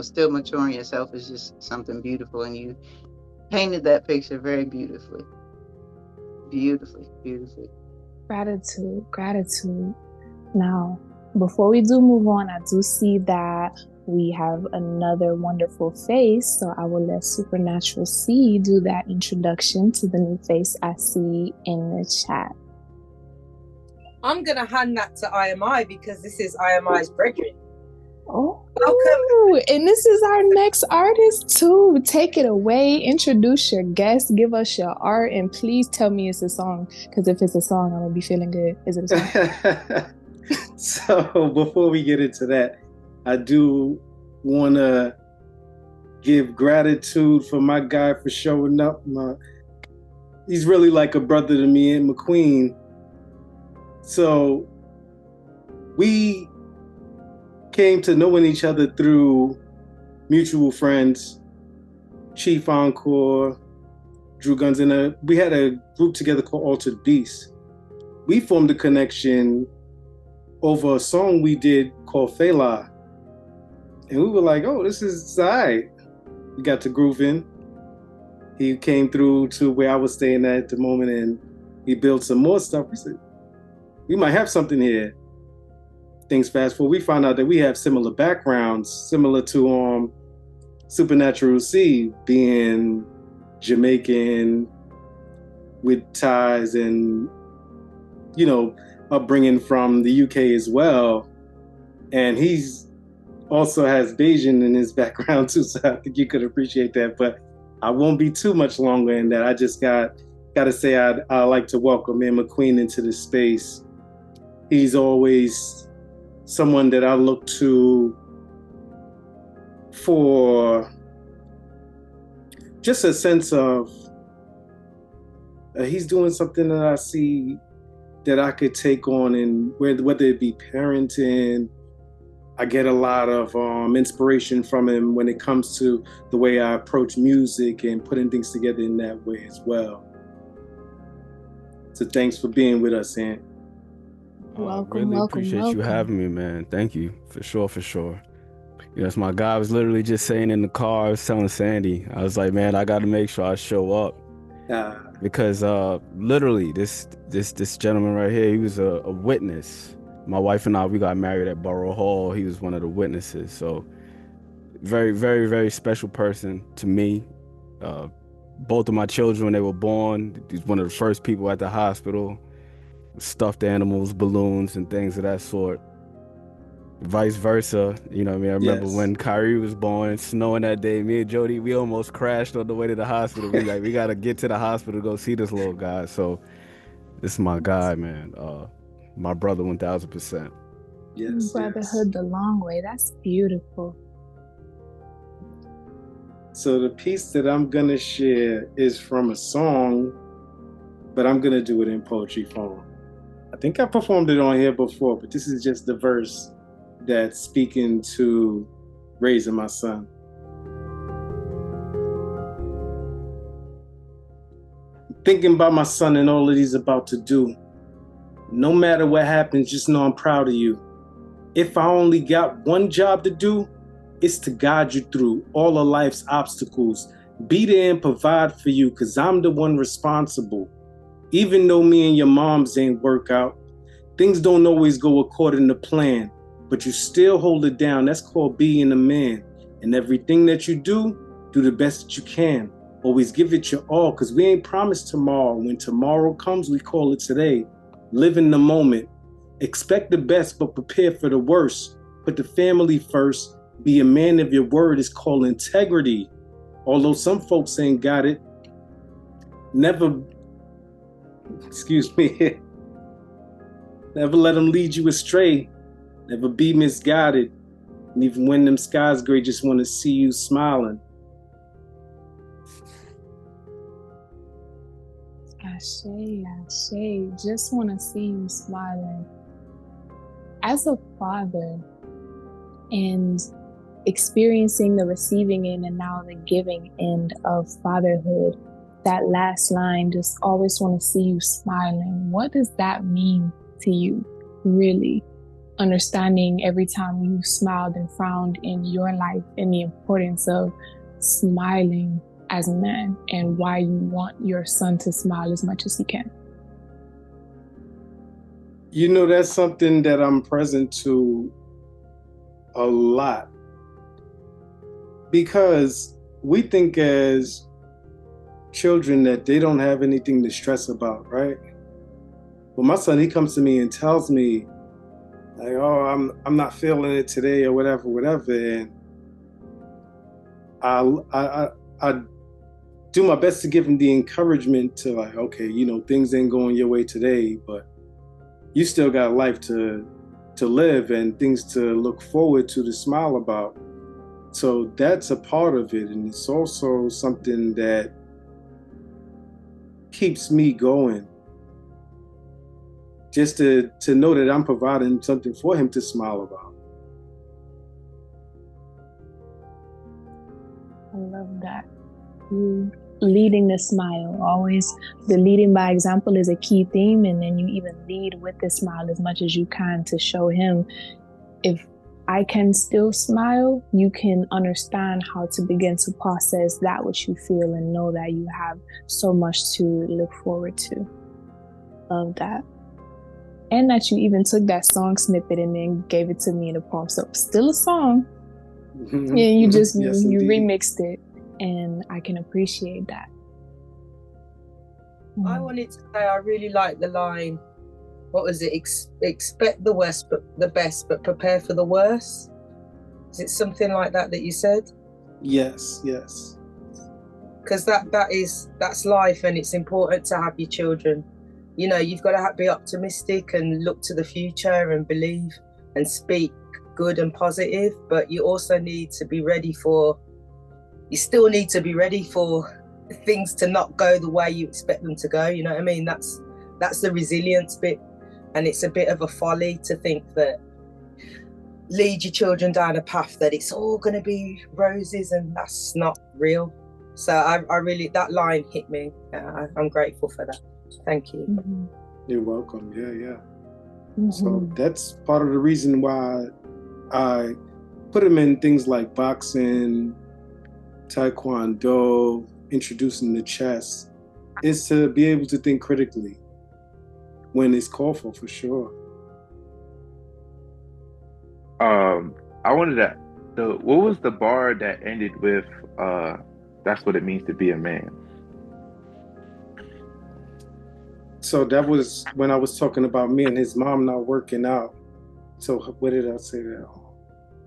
still maturing yourself, is just something beautiful. And you painted that picture very beautifully. Beautifully. Gratitude. Now, before we do move on, I do see that we have another wonderful face, so I will let Supernatural C do that introduction to the new face I see in the chat. I'm going to hand that to IMI, because this is IMI's brethren. Oh, welcome. And this is our next artist too. Take it away. Introduce your guest. Give us your art, and please tell me it's a song, because if it's a song, I'm gonna be feeling good. Is it a song? So before we get into that, I do want to give gratitude for my guy for showing up. He's really like a brother to me, and McQueen. So we came to knowing each other through mutual friends, Chief Encore, Drew Guns, and we had a group together called Altered Beast. We formed a connection over a song we did called Fela. And we were like, oh, this is all right. We got to grooving. He came through to where I was staying at the moment, and he built some more stuff. We said, we might have something here. Things fast forward, we found out that we have similar backgrounds, similar to Supernatural C, being Jamaican with ties and, upbringing from the UK as well. And he's also has Bayesian in his background too, so I think you could appreciate that. But I won't be too much longer in that. I just got to say I'd like to welcome McQueen into this space. He's always someone that I look to for just a sense of he's doing something that I see that I could take on, and whether it be parenting, I get a lot of inspiration from him when it comes to the way I approach music and putting things together in that way as well. So thanks for being with us, Ant. Welcome, really appreciate you having me, man. Thank you, for sure. Yes, my guy was literally just saying in the car, I was telling Sandy, I was like, man, I got to make sure I show up. Because literally this gentleman right here, he was a witness. My wife and I, we got married at Borough Hall. He was one of the witnesses. So very, very, very special person to me. Both of my children, when they were born, he's one of the first people at the hospital. Stuffed animals, balloons, and things of that sort. Vice versa, you know what I mean? I remember when Kyrie was born, snowing that day, me and Jody, we almost crashed on the way to the hospital. We got to get to the hospital to go see this little guy. So this is my guy, man. My brother 1000%. Yes, brotherhood the long way. That's beautiful. So the piece that I'm going to share is from a song, but I'm going to do it in poetry form. I think I performed it on here before, but this is just the verse that's speaking to raising my son. Thinking about my son and all that he's about to do. No matter what happens, just know I'm proud of you. If I only got one job to do, it's to guide you through all of life's obstacles. Be there and provide for you, cause I'm the one responsible. Even though me and your moms ain't work out, things don't always go according to plan, but you still hold it down. That's called being a man. And everything that you do the best that you can. Always give it your all, because we ain't promised tomorrow. When tomorrow comes, we call it today. Live in the moment. Expect the best, but prepare for the worst. Put the family first. Be a man of your word is called integrity. Although some folks ain't got it. Never let them lead you astray. Never be misguided. And even when them skies gray, just want to see you smiling. Ashe, just want to see you smiling. As a father and experiencing the receiving end and now the giving end of fatherhood, that last line, just always want to see you smiling. What does that mean to you, really? Understanding every time you smiled and frowned in your life and the importance of smiling as a man and why you want your son to smile as much as he can. You know, that's something that I'm present to a lot, because we think as children that they don't have anything to stress about, right? Well, my son, he comes to me and tells me, like, oh, I'm not feeling it today or whatever. And I do my best to give him the encouragement to, like, okay, you know, things ain't going your way today, but you still got life to live and things to look forward to smile about. So that's a part of it. And it's also something that keeps me going. Just to know that I'm providing something for him to smile about. I love that. Leading the smile. Always the leading by example is a key theme, and then you even lead with the smile as much as you can to show him, if I can still smile, you can understand how to begin to process that which you feel and know that you have so much to look forward to. Love that. And that you even took that song snippet and then gave it to me in a poem. So still a song. Mm-hmm. Yeah, you just yes, you remixed it, and I can appreciate that. I wanted to say I really like the line, what was it? Expect the worst, but the best, but prepare for the worst. Is it something like that you said? Yes. Because that's life, and it's important to have your children. You know, you've got to be optimistic and look to the future and believe and speak good and positive, but you also need to be ready for, you still need to be ready for things to not go the way you expect them to go. You know what I mean? That's the resilience bit. And it's a bit of a folly to think that lead your children down a path that it's all going to be roses, and that's not real. So I really, that line hit me. I'm grateful for that. Thank you. Mm-hmm. You're welcome. Yeah. Mm-hmm. So that's part of the reason why I put them in things like boxing, taekwondo, introducing the chess, is to be able to think critically when it's called for sure. I wanted to So what was the bar that ended with that's what it means to be a man? So that was when I was talking about me and his mom not working out. So what did I say that?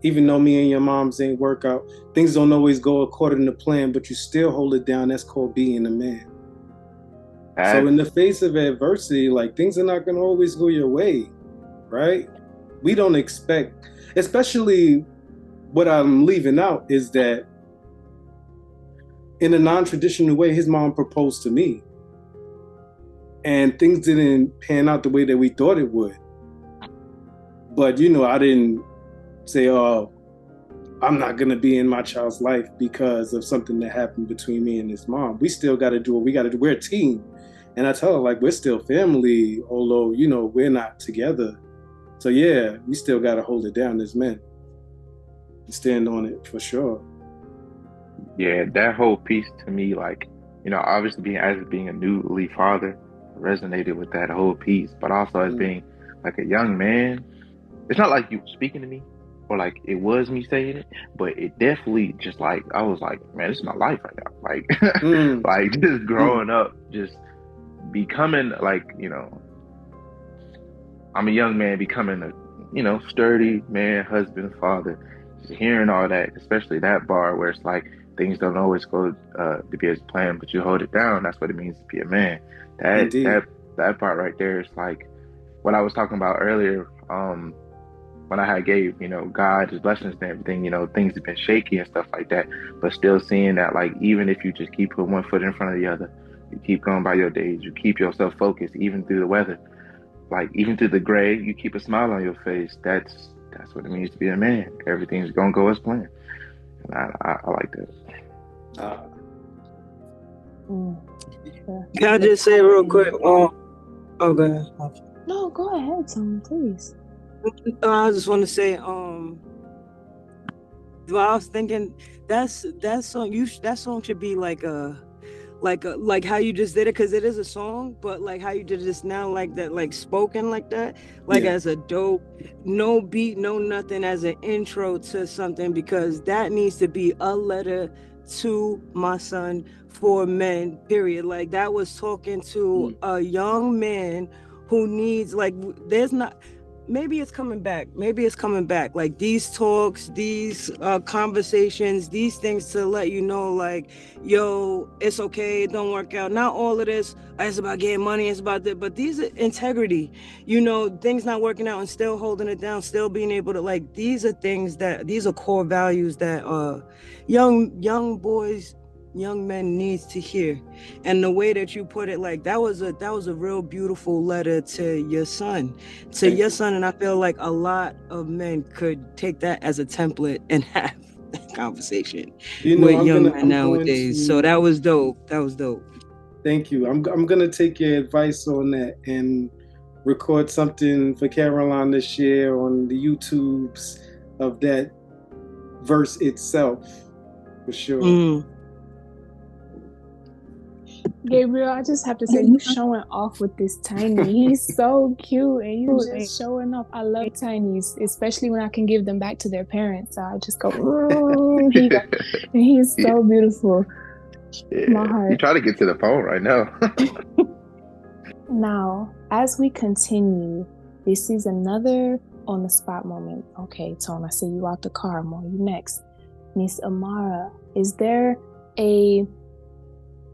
Even though me and your moms ain't work out, things don't always go according to plan, but you still hold it down. That's called being a man. So in the face of adversity, like things are not gonna always go your way, right? We don't expect, especially what I'm leaving out is that in a non-traditional way, his mom proposed to me. And things didn't pan out the way that we thought it would. But I didn't say, oh, I'm not going to be in my child's life because of something that happened between me and his mom. We still got to do what we got to do. We're a team. And I tell her, like, we're still family, although, we're not together. So, yeah, we still got to hold it down as men and stand on it for sure. Yeah, that whole piece to me, like, obviously being a newly father, resonated with that whole piece, but also as being like a young man, it's not like you were speaking to me or like it was me saying it, but it definitely just like I was like, man, this is my life right now. Like like just growing up, just becoming like, I'm a young man becoming a, sturdy man, husband, father, just hearing all that, especially that bar where it's like things don't always go to be as planned, but you hold it down. That's what it means to be a man. That part right there is like what I was talking about earlier. When I had gave, God, his blessings and everything, things have been shaky and stuff like that. But still seeing that, like, even if you just keep putting one foot in front of the other, you keep going by your days, you keep yourself focused, even through the weather, like even through the gray, you keep a smile on your face. That's what it means to be a man. Everything's gonna go as planned. And I like that. Can I just say real quick? Oh, go ahead. No, go ahead, Tom, please. I just want to say, well, I was thinking that song should be like how you just did it, because it is a song, but like how you did this now, like that, like spoken like that, like as a dope, no beat, no nothing, as an intro to something, because that needs to be a letter to my son for men, period. Like that was talking to a young man who needs, like, there's not, maybe it's coming back. Like these talks, these conversations, these things to let you know, like, yo, it's okay, it don't work out. Not all of this, it's about getting money, it's about that, but these are integrity, things not working out and still holding it down, still being able to, like, these are core values that young boys, young men needs to hear. And the way that you put it, like that was a real beautiful letter to your son. And I feel like a lot of men could take that as a template and have that conversation with young men nowadays. So that was dope. Thank you. I'm gonna take your advice on that and record something for Caroline to share on the YouTubes of that verse itself, for sure. Gabriel, I just have to say, you showing off with this Tiny. He's so cute, and you just showing off. I love Tinies, especially when I can give them back to their parents. So I just go, he's so beautiful. Yeah. My heart. You try to get to the phone right now. Now, as we continue, this is another on the spot moment. Okay, Tone, I see you out the car. I'm on you next. Miss Amara, is there a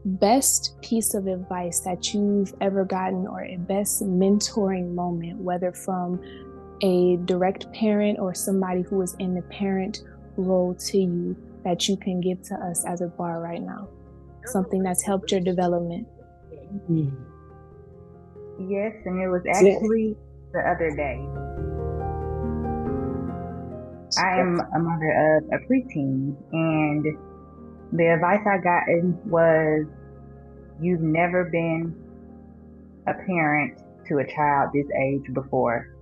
best piece of advice that you've ever gotten, or a best mentoring moment, whether from a direct parent or somebody who is in the parent role to you, that you can give to us as a bar right now? Something that's helped your development. Yes, and it was actually the other day. I am a mother of a preteen, and the advice I got was, you've never been a parent to a child this age before,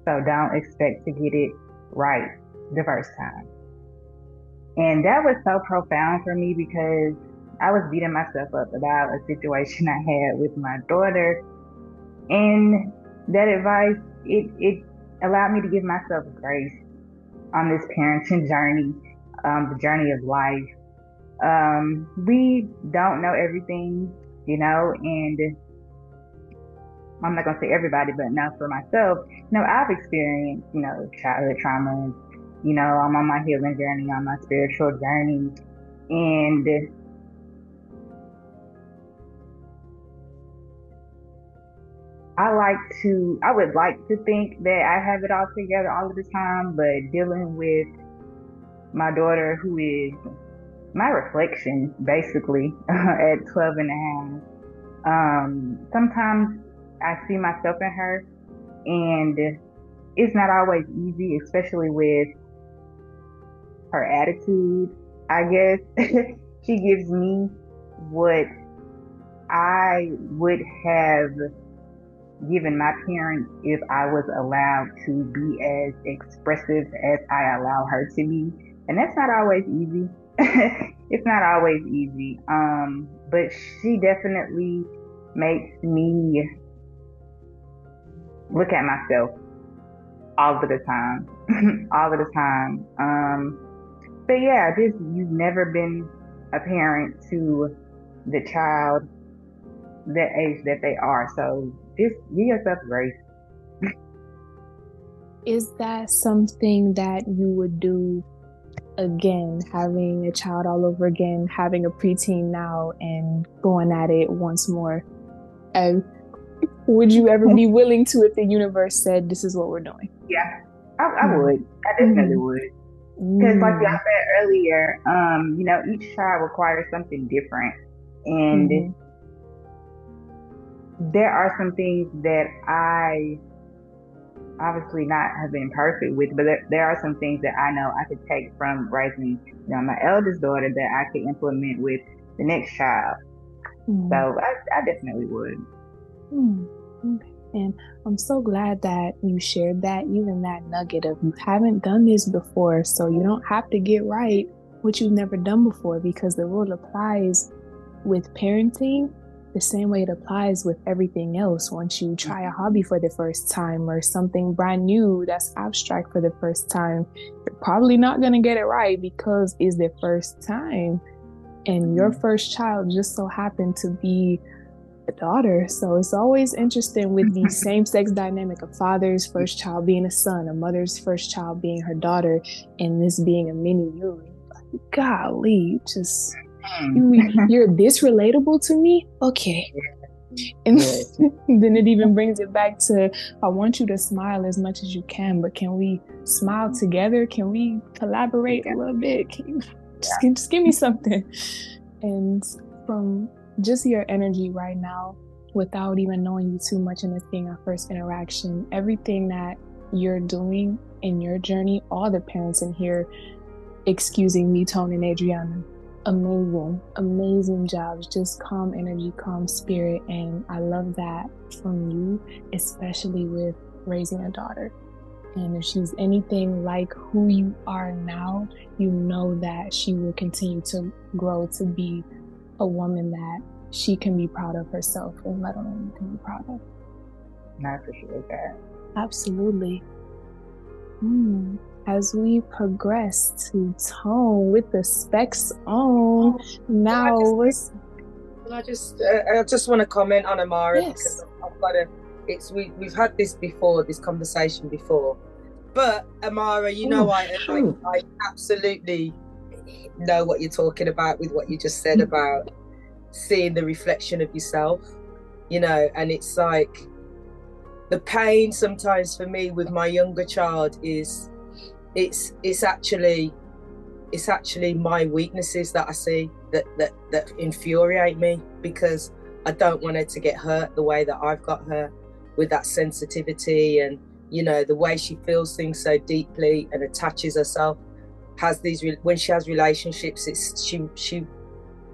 so don't expect to get it right the first time. And that was so profound for me, because I was beating myself up about a situation I had with my daughter, and that advice, it allowed me to give myself grace on this parenting journey the journey of life. We don't know everything, and I'm not gonna say everybody, but now for myself, I've experienced, childhood traumas. I'm on my healing journey, on my spiritual journey, and I would like to think that I have it all together all of the time, but dealing with my daughter, who is my reflection, basically, at 12 and a half, sometimes I see myself in her, and it's not always easy, especially with her attitude, I guess. She gives me what I would have given my parents if I was allowed to be as expressive as I allow her to be. And that's not always easy. It's not always easy. But she definitely makes me look at myself all of the time. All of the time. But yeah, you've never been a parent to the child that age that they are. So just give yourself grace. Is that something that you would do again, having a child all over again, having a preteen now and going at it once more? Would you ever be willing to if the universe said, this is what we're doing? Yeah, I would. I definitely would. Because like y'all said earlier, each child requires something different. And there are some things that I obviously not have been perfect with, but there are some things that I know I could take from raising, my eldest daughter that I could implement with the next child. So I definitely would. Okay. And I'm so glad that you shared that, even that nugget of you haven't done this before, so you don't have to get right what you've never done before, because the rule applies with parenting the same way it applies with everything else. Once you try a hobby for the first time or something brand new that's abstract for the first time, you're probably not going to get it right because it's the first time. And your first child just so happened to be a daughter. So it's always interesting with the same-sex dynamic, a father's first child being a son, a mother's first child being her daughter, and this being a mini you. Like, golly, just you're this relatable to me? Okay. And then it even brings it back to, I want you to smile as much as you can, but can we smile together? Can we collaborate a little bit? Just give me something. And from just your energy right now, without even knowing you too much, and this being our first interaction, everything that you're doing in your journey, all the parents in here, excusing me, Tone and Adriana, amazing jobs, just calm energy, calm spirit. And I love that from you, especially with raising a daughter. And if she's anything like who you are now, you know that she will continue to grow to be a woman that she can be proud of herself and let alone you can be proud of. I appreciate that. Absolutely. As we progress to Tone with the specs on, now I just want to comment on Amara, because I've got to. We've had this before, this conversation before, but Amara, I absolutely know what you're talking about with what you just said about seeing the reflection of yourself, and it's like the pain sometimes for me with my younger child is it's actually my weaknesses that I see that infuriate me, because I don't want her to get hurt the way that I've got her, with that sensitivity and the way she feels things so deeply and attaches herself. When she has relationships, she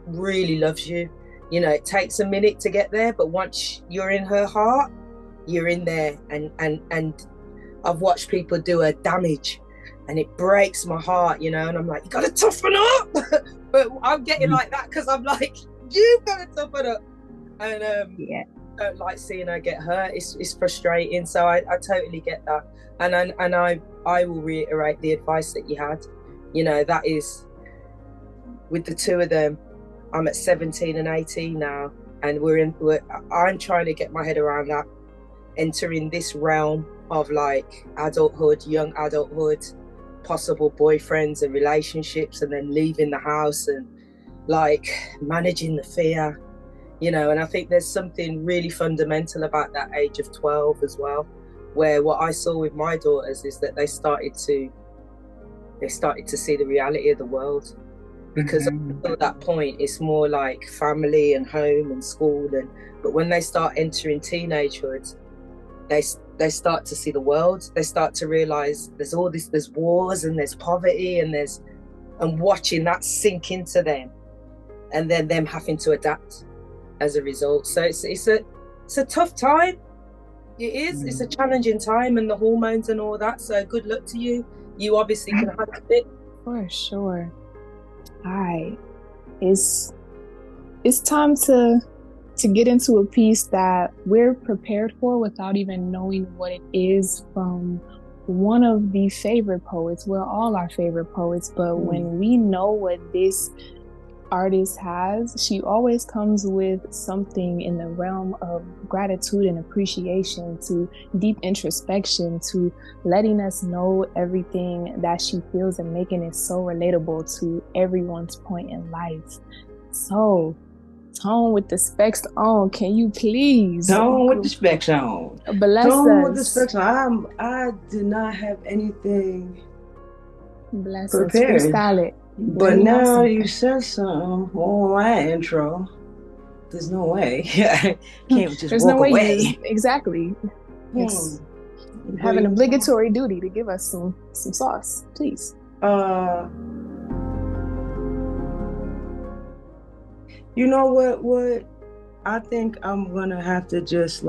really loves you. It takes a minute to get there, but once you're in her heart, you're in there. And I've watched people do her damage, and it breaks my heart, and I'm like, you gotta toughen up. But I'm getting like that because I'm like, you've got to toughen up. And I don't like seeing her get hurt. It's frustrating. So I totally get that. And I will reiterate the advice that you had. You know, that is, with the two of them, I'm at 17 and 18 now, and I'm trying to get my head around that, entering this realm of like adulthood, young adulthood, possible boyfriends and relationships, and then leaving the house and like managing the fear, you know. And I think there's something really fundamental about that age of 12 as well, where what I saw with my daughters is that they started to see the reality of the world, because at that point it's more like family and home and school, but when they start entering teenagehood, they start to see the world. They start to realize there's wars and there's poverty and watching that sink into them, and then them having to adapt as a result. So it's a tough time. It is. It's a challenging time, and the hormones and all that. So good luck to you. You obviously can handle it. For sure. All right. It's time to get into a piece that we're prepared for without even knowing what it is, from one of the favorite poets. We're all our favorite poets, but when we know what this artist has, she always comes with something in the realm of gratitude and appreciation, to deep introspection, to letting us know everything that she feels and making it so relatable to everyone's point in life. So, Tone with the specs on, can you please? Tone with the specs on. Bless Tone us. with the specs on. I did not have anything Bless prepared. Us. Freestyle it. But now you said something on my intro. There's no way. I can't just walk away. Exactly. Yes. You have an obligatory duty to give us some sauce, please. You know what I think I'm gonna have to just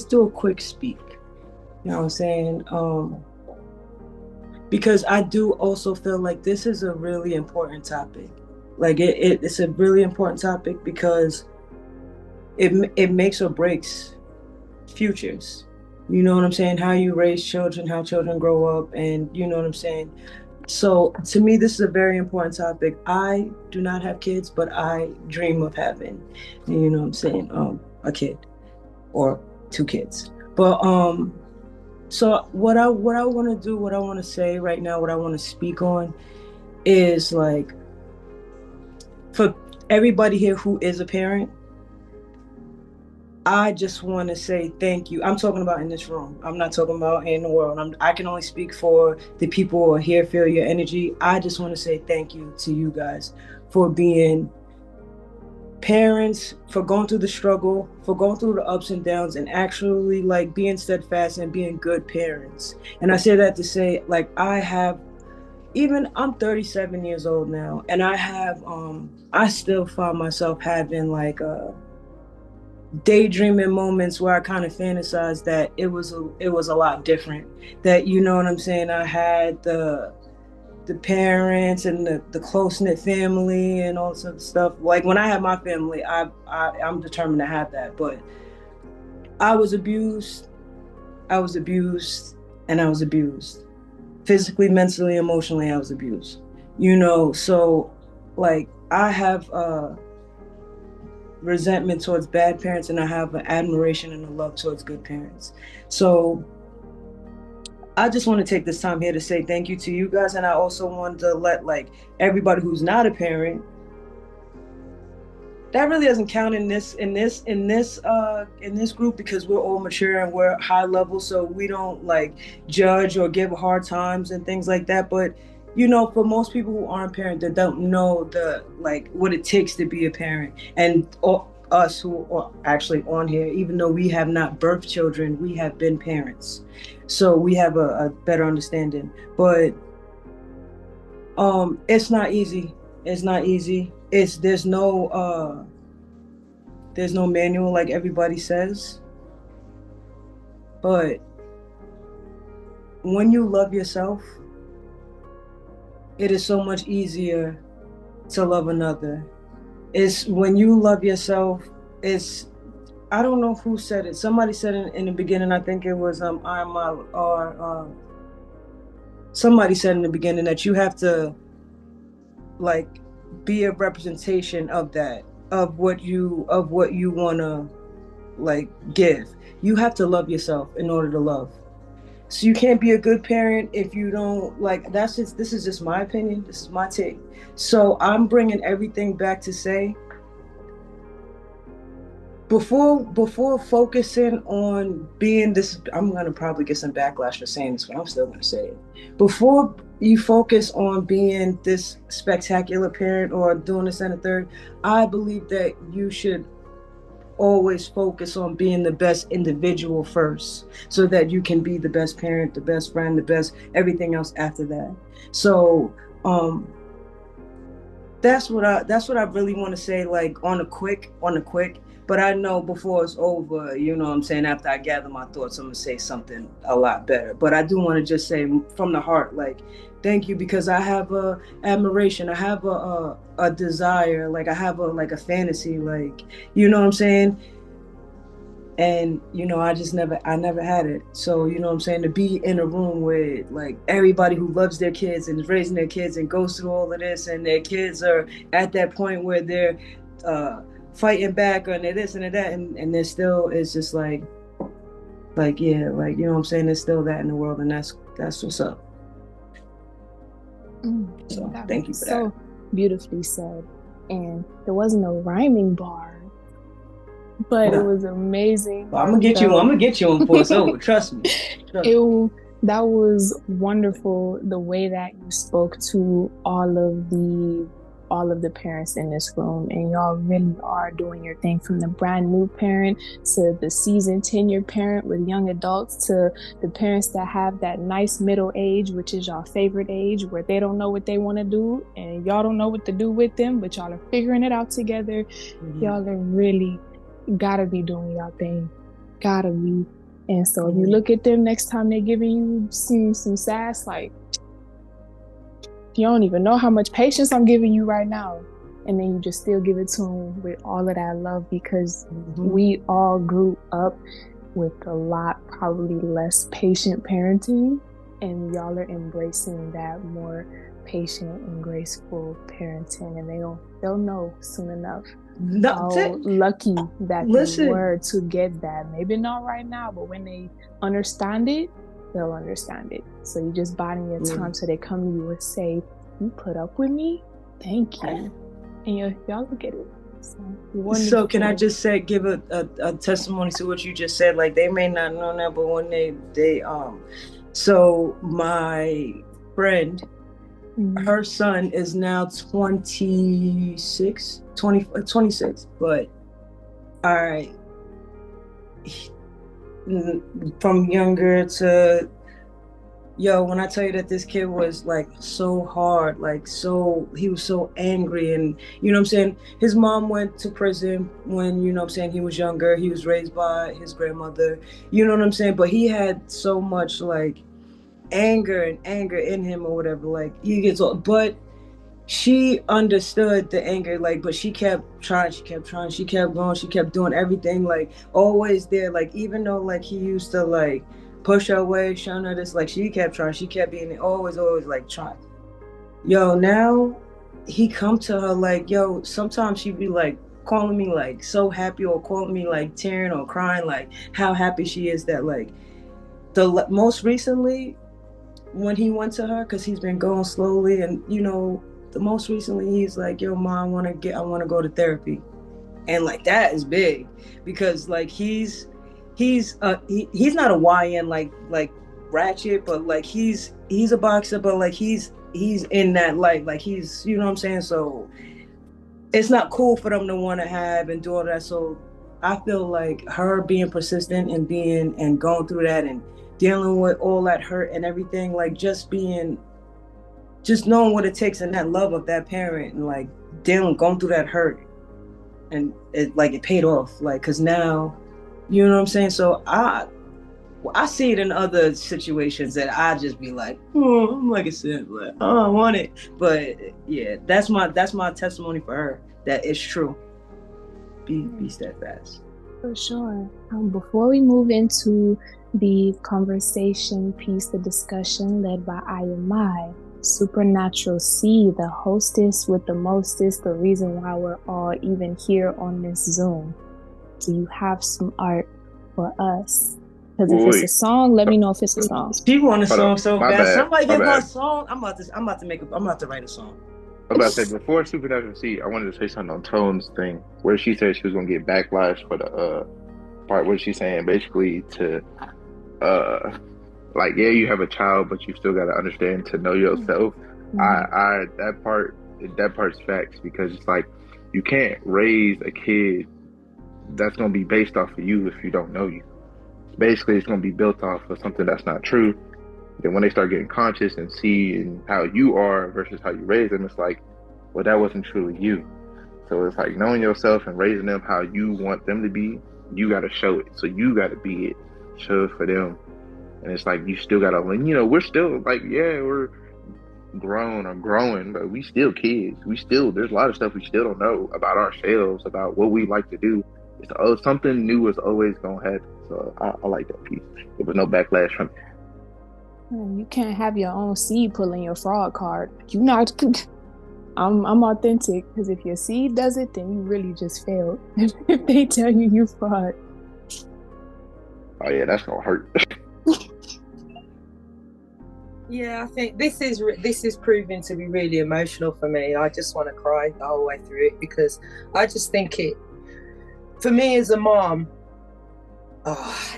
do a quick speak. You know what I'm saying? Because I do also feel like this is a really important topic. Like it's a really important topic because it makes or breaks futures. You know what I'm saying? How you raise children, how children grow up, and you know what I'm saying? So to me, this is a very important topic. I do not have kids, but I dream of having, you know what I'm saying, a kid or 2 kids. But so what I want to do, what I want to say right now, what I want to speak on is like, for everybody here who is a parent, I just want to say thank you. I'm talking about in this room. I'm not talking about in the world. I can only speak for the people who are here, feel your energy. I just want to say thank you to you guys for being parents, for going through the struggle, for going through the ups and downs, and actually like being steadfast and being good parents. And I say that to say, like, I'm 37 years old now, and I still find myself having like daydreaming moments where I kind of fantasize that it was a lot different. That, you know what I'm saying, I had the parents and the close-knit family and all sorts of stuff. Like when I had my family, I'm determined to have that. But I was abused, and I was abused. Physically, mentally, emotionally, I was abused. You know, so like I have resentment towards bad parents, and I have an admiration and a love towards good parents. So I just want to take this time here to say thank you to you guys, and I also want to let like everybody who's not a parent, that really doesn't count in this group, because we're all mature and we're high level, so we don't like judge or give hard times and things like that. But you know, for most people who aren't parents, that don't know what it takes to be a parent, and us who are actually on here, even though we have not birthed children, we have been parents, so we have a better understanding. But it's not easy. There's no manual like everybody says. But when you love yourself, it is so much easier to love another. It's when you love yourself, I don't know who said it. Somebody said it in the beginning. I think it was Amara, or somebody said in the beginning that you have to like be a representation of that, of what you want to like give. You have to love yourself in order to love. So you can't be a good parent if you don't like. This is just my opinion. This is my take. So I'm bringing everything back to say, before focusing on being this, I'm gonna probably get some backlash for saying this, but I'm still gonna say it. Before you focus on being this spectacular parent or doing this and a third, I believe that you should always focus on being the best individual first, so that you can be the best parent, the best friend, the best everything else after that. So that's what I really want to say, like on a quick. But I know before it's over, you know what I'm saying, after I gather my thoughts, I'm gonna say something a lot better. But I do want to just say from the heart, like, thank you, because I have a admiration, I have a desire, like I have a fantasy, like, you know what I'm saying? And you know, I never had it. So you know what I'm saying, to be in a room with like everybody who loves their kids and is raising their kids and goes through all of this, and their kids are at that point where they're fighting back on this and that, and there's still, it's just like yeah, like, you know what I'm saying, there's still that in the world, and that's what's up. So thank you for that. So beautifully said. And there wasn't a rhyming bar, but it was amazing. Well, I'm gonna get you on for so trust me. That was wonderful, the way that you spoke to all of the parents in this room, and y'all really are doing your thing, from the brand new parent to the seasoned tenured parent with young adults, to the parents that have that nice middle age, which is y'all favorite age, where they don't know what they want to do and y'all don't know what to do with them, but y'all are figuring it out together. Mm-hmm. Y'all are really gotta be doing y'all thing, gotta be. And so if you look at them next time they're giving you some sass, like, you don't even know how much patience I'm giving you right now. And then you just still give it to them with all of that love, because we all grew up with a lot, probably less patient parenting, and y'all are embracing that more patient and graceful parenting, and they'll know soon enough how lucky that they were to get that. Maybe not right now, but when they understand it, they'll understand it. So you just biding your time, so they come to you and say, you put up with me, thank you. And y'all look at it. So can I just say, give a testimony to what you just said? Like, they may not know that, but when they so my friend, her son is now 26, but all right, from younger to, when I tell you that this kid was like so hard, like he was so angry, and you know what I'm saying, his mom went to prison when, you know what I'm saying, he was younger. He was raised by his grandmother, you know what I'm saying, but he had so much like anger in him or whatever, like he gets old, but she understood the anger, like, but she kept trying, she kept going, she kept doing everything, like always there, like even though like he used to like push her away, showing her this, like she kept trying, she kept being always like trying. Now he come to her like, sometimes she'd be like calling me like so happy, or calling me like tearing or crying, like how happy she is that like the most recently when he went to her, because he's been going slowly, and you know, the most recently he's like, Mom, I want to go to therapy. And like that is big, because like he's not a YN like ratchet, but like he's a boxer, but like he's in that light, like he's, you know what I'm saying, so it's not cool for them to want to have and do all that. So I feel like her being persistent and going through that and dealing with all that hurt and everything, like just knowing what it takes and that love of that parent, and like going through that hurt, and it paid off, like, because now, you know what I'm saying, so I see it in other situations that I just be like, I'm like I said, like, I want it, but yeah, that's my testimony for her, that it's true. Be steadfast. For sure. Before we move into the conversation piece, the discussion led by I and my, Supernatural C, the hostess with the mostest, the reason why we're all even here on this Zoom. Do you have some art for us? Because if it's a song, let me know if it's a song. She want a song so bad. Somebody give her a song. I'm about to write a song. I'm about to say, before Supernatural C, I wanted to say something on Tone's thing, where she said she was gonna get backlash for the part where she's saying basically to like, yeah, you have a child, but you still gotta understand to know yourself. That part's facts, because it's like you can't raise a kid that's gonna be based off of you if you don't know you. Basically, it's gonna be built off of something that's not true. Then when they start getting conscious and seeing how you are versus how you raise them, it's like, well, that wasn't truly you. So it's like knowing yourself and raising them how you want them to be, you got to show it. So you got to be it, show it for them. And it's like, you still got to, we're still like, yeah, we're grown or growing, but we still kids. There's a lot of stuff we still don't know about ourselves, about what we like to do. It's something new is always going to happen. So I like that piece. There was no backlash from it. You can't have your own seed pulling your fraud card. You not. I'm authentic, because if your seed does it, then you really just failed. If they tell you fraud. Oh yeah, that's gonna hurt. Yeah, I think this is proving to be really emotional for me. I just want to cry the whole way through it, because I just think for me as a mom,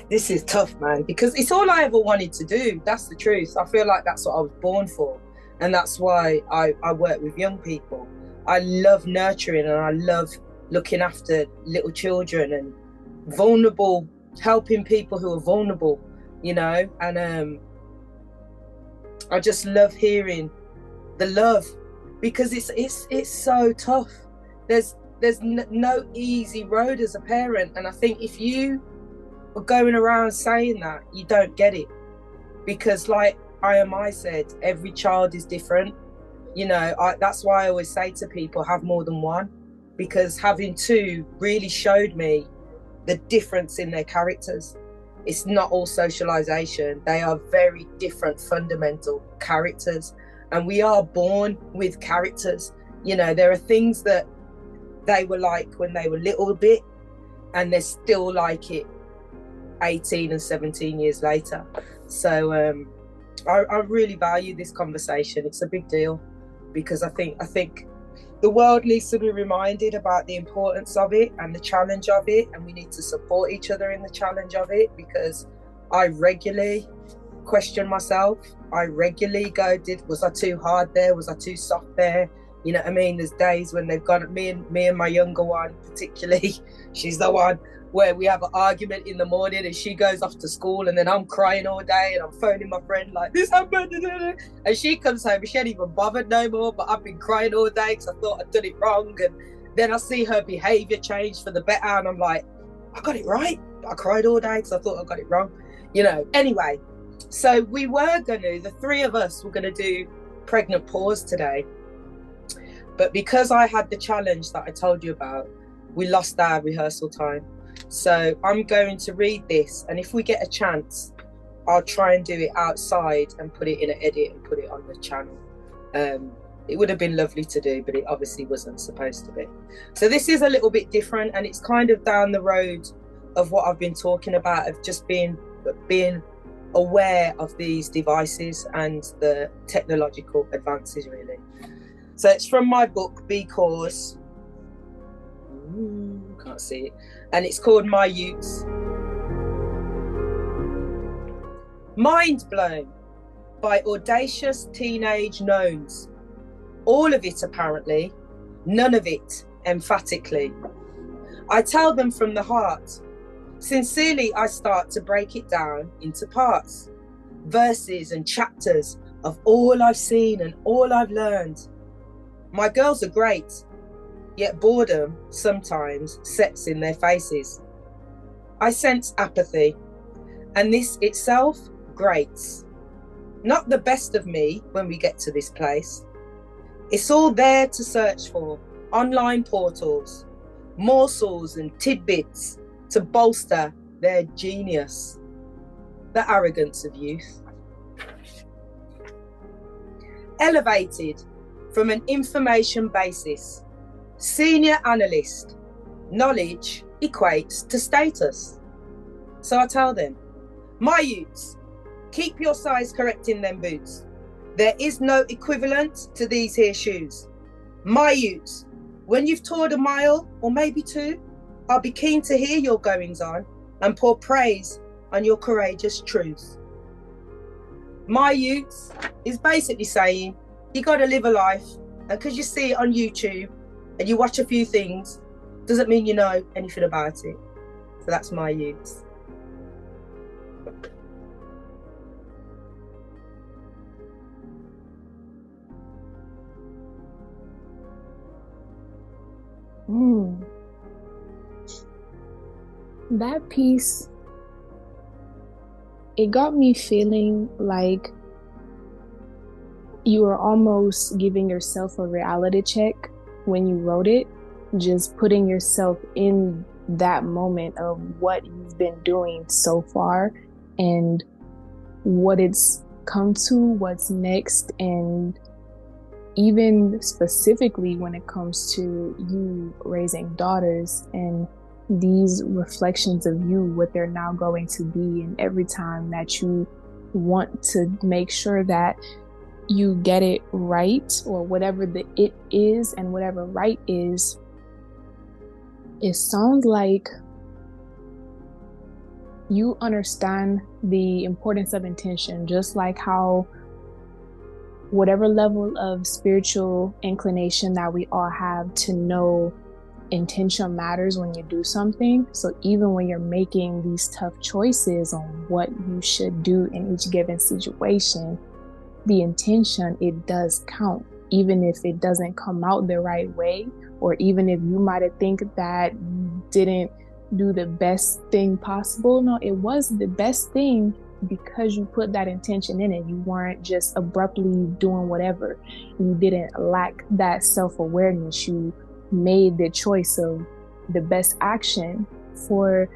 this is tough, man, because it's all I ever wanted to do. That's the truth. I feel like that's what I was born for. And that's why I work with young people. I love nurturing, and I love looking after little children and helping people who are vulnerable, and I just love hearing the love, because it's so tough. There's no easy road as a parent, and I think if you are going around saying that, you don't get it, because like I said, every child is different. That's why I always say to people, have more than one, because having two really showed me the difference in their characters. It's not all socialization. They are very different fundamental characters, and we are born with characters. There are things that they were like when they were little bit, and they're still like it 18 and 17 years later. So I really value this conversation. It's a big deal, because I think the world needs to be reminded about the importance of it and the challenge of it, and we need to support each other in the challenge of it, because I regularly question myself. I regularly go, was I too hard there? Was I too soft there? You know what I mean? There's days when they've got me and my younger one particularly, she's the one where we have an argument in the morning and she goes off to school, and then I'm crying all day and I'm phoning my friend like, this happened, and she comes home and she ain't even bothered no more, but I've been crying all day because I thought I'd done it wrong. And then I see her behaviour change for the better, and I'm like, I got it right. I cried all day because I thought I got it wrong. Anyway, so the three of us were going to do Pregnant Pause today, but because I had the challenge that I told you about, we lost our rehearsal time. So I'm going to read this, and if we get a chance, I'll try and do it outside and put it in an edit and put it on the channel. It would have been lovely to do, but it obviously wasn't supposed to be. So this is a little bit different, and it's kind of down the road of what I've been talking about, of just being aware of these devices and the technological advances, really. So it's from my book, Because. Can't see it. And it's called My Utes. Mind blown by audacious teenage knowns. All of it apparently, none of it emphatically. I tell them from the heart. Sincerely, I start to break it down into parts, verses and chapters of all I've seen and all I've learned. My girls are great, yet boredom sometimes sets in their faces. I sense apathy, and this itself grates. Not the best of me when we get to this place. It's all there to search for, online portals, morsels and tidbits to bolster their genius, the arrogance of youth. elevated from an information basis. Senior analyst. Knowledge equates to status. So I tell them, my youths, keep your size correct in them boots. There is no equivalent to these here shoes. My youths, when you've toured a mile or maybe two, I'll be keen to hear your goings on and pour praise on your courageous truth. My youths is basically saying, you got to live a life, and because you see it on YouTube and you watch a few things, doesn't mean you know anything about it. So that's my youths. That piece, it got me feeling like you were almost giving yourself a reality check when you wrote it, just putting yourself in that moment of what you've been doing so far and what it's come to, what's next, and even specifically when it comes to you raising daughters and these reflections of you, what they're now going to be, and every time that you want to make sure that you get it right, or whatever the it is and whatever right is, it sounds like you understand the importance of intention, just like how whatever level of spiritual inclination that we all have to know intention matters when you do something. So even when you're making these tough choices on what you should do in each given situation, the intention, it does count, even if it doesn't come out the right way, or even if you might think that you didn't do the best thing possible. No, it was the best thing because you put that intention in it. You weren't just abruptly doing whatever. You didn't lack that self-awareness. You made the choice of the best action for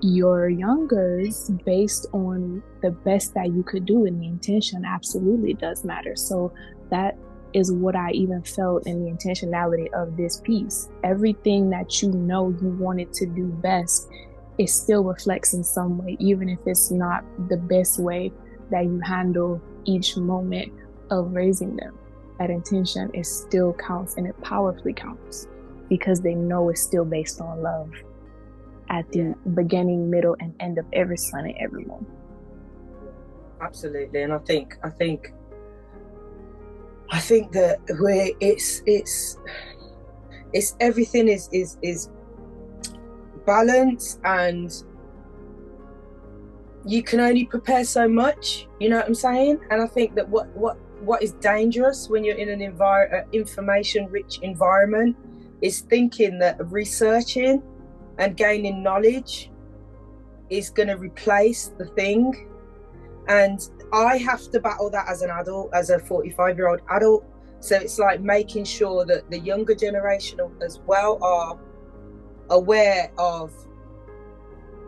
your youngers based on the best that you could do, and the intention absolutely does matter. So that is what I even felt in the intentionality of this piece. Everything that you know you wanted to do best, it still reflects in some way, even if it's not the best way that you handle each moment of raising them. That intention, it still counts, and it powerfully counts, because they know it's still based on love at the beginning, middle, and end of every sun and every moon. Absolutely. And I think that where it's everything is balanced, and you can only prepare so much, you know what I'm saying? And I think that what is dangerous when you're in an information rich environment is thinking that researching and gaining knowledge is going to replace the thing. And I have to battle that as an adult, as a 45-year-old adult. So it's like making sure that the younger generation as well are aware of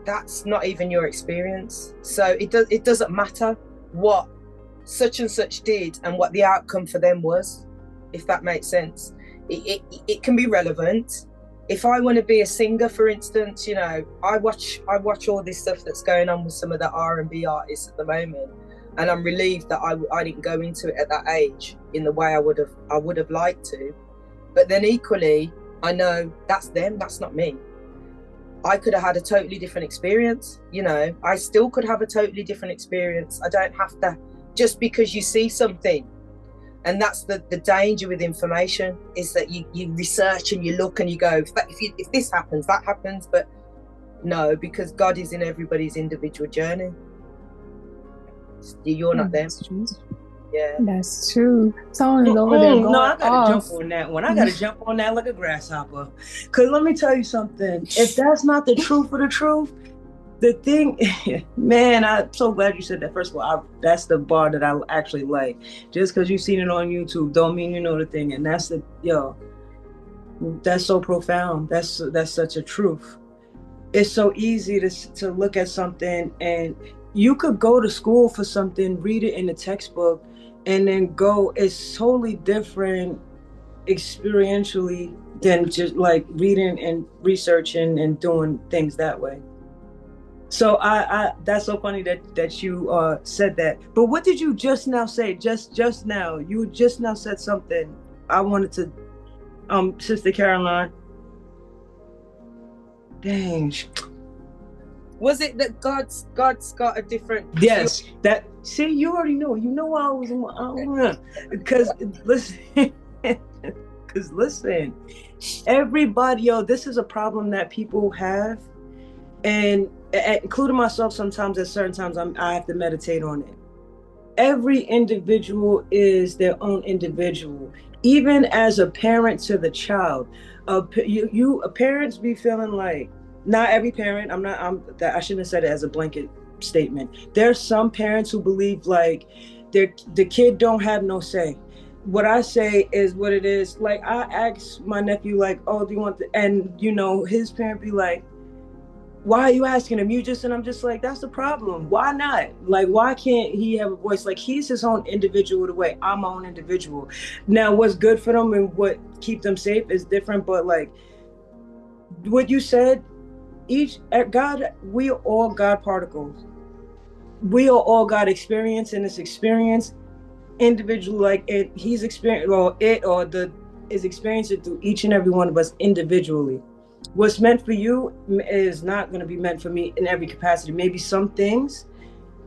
that's not even your experience. So it doesn't matter what such and such did and what the outcome for them was, if that makes sense. It can be relevant. If I want to be a singer, for instance, you know, I watch all this stuff that's going on with some of the R&B artists at the moment, and I'm relieved that I didn't go into it at that age in the way I would have liked to. But then equally, I know that's them, that's not me. I could have had a totally different experience, you know. I still could have a totally different experience. I don't have to, just because you see something. And that's the danger with information, is that you research and you look and you go, if this happens, that happens. But no, because God is in everybody's individual journey. You're not them. Yeah, that's true. Someone's over there going I gotta off. jump on that one. I gotta jump on that like a grasshopper. Cause let me tell you something. If that's not the truth of the truth, the thing, man, I'm so glad you said that. First of all, that's the bar that I actually like. Just because you've seen it on YouTube don't mean you know the thing. And that's that's so profound. That's such a truth. It's so easy to look at something, and you could go to school for something, read it in the textbook, and then go is totally different experientially than just like reading and researching and doing things that way. So I that's so funny that you said that. But what did you just now say? Just now, you just now said something. I wanted to, Sister Caroline. Dang. Was it that God's got a different? Yes, that. See, you already know. You know I was because listen, because listen, everybody, yo, this is a problem that people have, and including myself. Sometimes at certain times, I have to meditate on it. Every individual is their own individual, even as a parent to the child. Parents be feeling like, not every parent, I shouldn't have said it as a blanket statement. There's some parents who believe like the kid don't have no say. What I say is what it is. Like, I asked my nephew, like, oh, do you want and his parent be like, why are you asking him? And I'm just like, that's the problem. Why not? Like, why can't he have a voice? Like, he's his own individual the way I'm my own individual. Now, what's good for them and what keep them safe is different. But like what you said, God, we are all God particles. We are all God experience, and this experience individual, like he's experienced, is experiencing through each and every one of us individually. What's meant for you is not going to be meant for me in every capacity. Maybe some things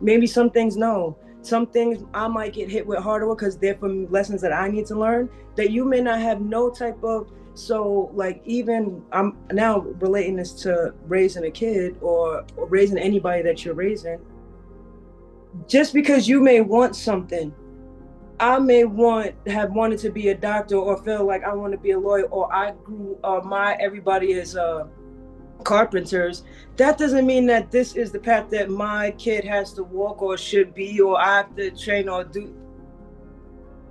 no. Some things I might get hit with harder because they're from lessons that I need to learn that you may not have no type of. So like, even I'm now relating this to raising a kid or raising anybody that you're raising. Just because you may want something, I may have wanted to be a doctor or feel like I want to be a lawyer, or everybody is carpenters. That doesn't mean that this is the path that my kid has to walk or should be, or I have to train or do.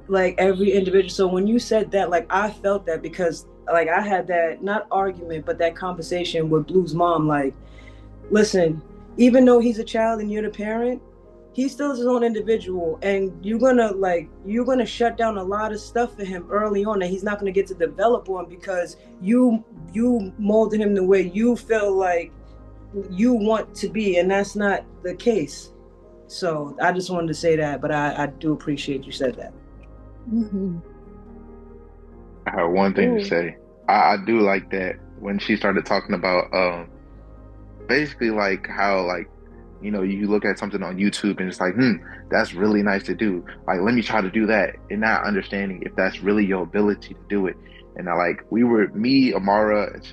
Like, every individual. So when you said that, like, I felt that because like I had that, not argument, but that conversation with Blue's mom. Like, listen, even though he's a child and you're the parent, he still is his own individual, and you're gonna shut down a lot of stuff for him early on that he's not gonna get to develop on because you molded him the way you feel like you want to be, and that's not the case. So I just wanted to say that, but I do appreciate you said that. Mm-hmm. I have one thing to say. I do like that when she started talking about basically like how, like, you look at something on YouTube and it's like, that's really nice to do. Like, let me try to do that, and not understanding if that's really your ability to do it. And me, Amara, and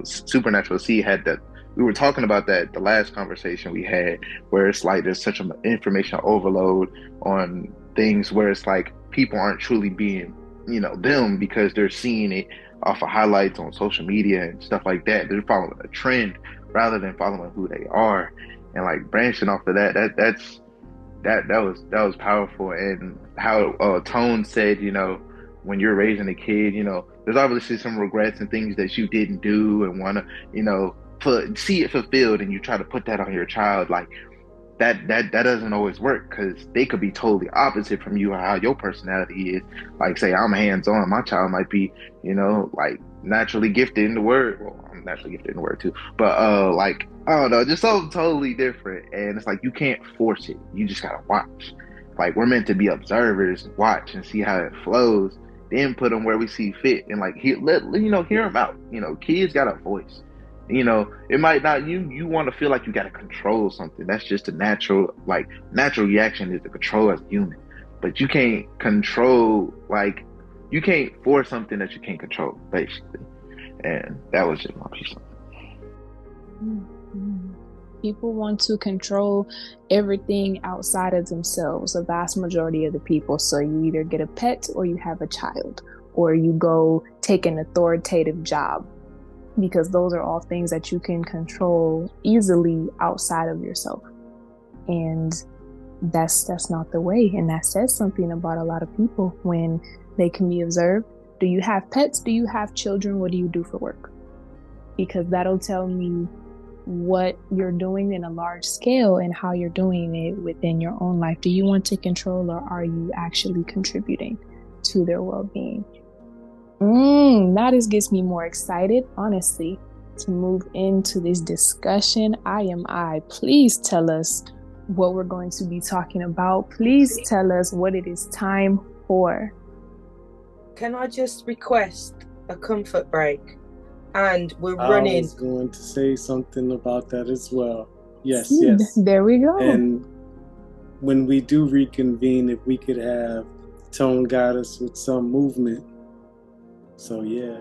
Supernatural C had that. We were talking about that the last conversation we had, where it's like there's such an information overload on things where it's like people aren't truly being, them, because they're seeing it off of highlights on social media and stuff like that. They're following a trend rather than following who they are. And like branching off of that was powerful. And how Tone said, when you're raising a kid, there's obviously some regrets and things that you didn't do and want to, see it fulfilled, and you try to put that on your child. Like, that doesn't always work, because they could be totally opposite from you, how your personality is. Like, say I'm hands-on, my child might be, like naturally gifted in the word. Well, I'm naturally gifted in the word too, but like, I don't know, just something totally different. And it's like, you can't force it. You just gotta watch. Like, we're meant to be observers, watch and see how it flows, then put them where we see fit, and like hear them out. Kids got a voice. It might not, you want to feel like you got to control something. That's just a natural reaction, is to control as a human. But you can't control, like, you can't force something that you can't control, basically. And that was just my piece. People want to control everything outside of themselves, a vast majority of the people. So you either get a pet, or you have a child, or you go take an authoritative job, because those are all things that you can control easily outside of yourself. And that's not the way. And that says something about a lot of people when they can be observed. Do you have pets? Do you have children? What do you do for work? Because that'll tell me what you're doing in a large scale and how you're doing it within your own life. Do you want to control, or are you actually contributing to their well-being? That just gets me more excited, honestly, to move into this discussion. Please tell us what we're going to be talking about. Please tell us what it is time for. Can I just request a comfort break? And we're running. I was going to say something about that as well. Yes. There we go. And when we do reconvene, if we could have Tone Goddess with some movement. So yeah.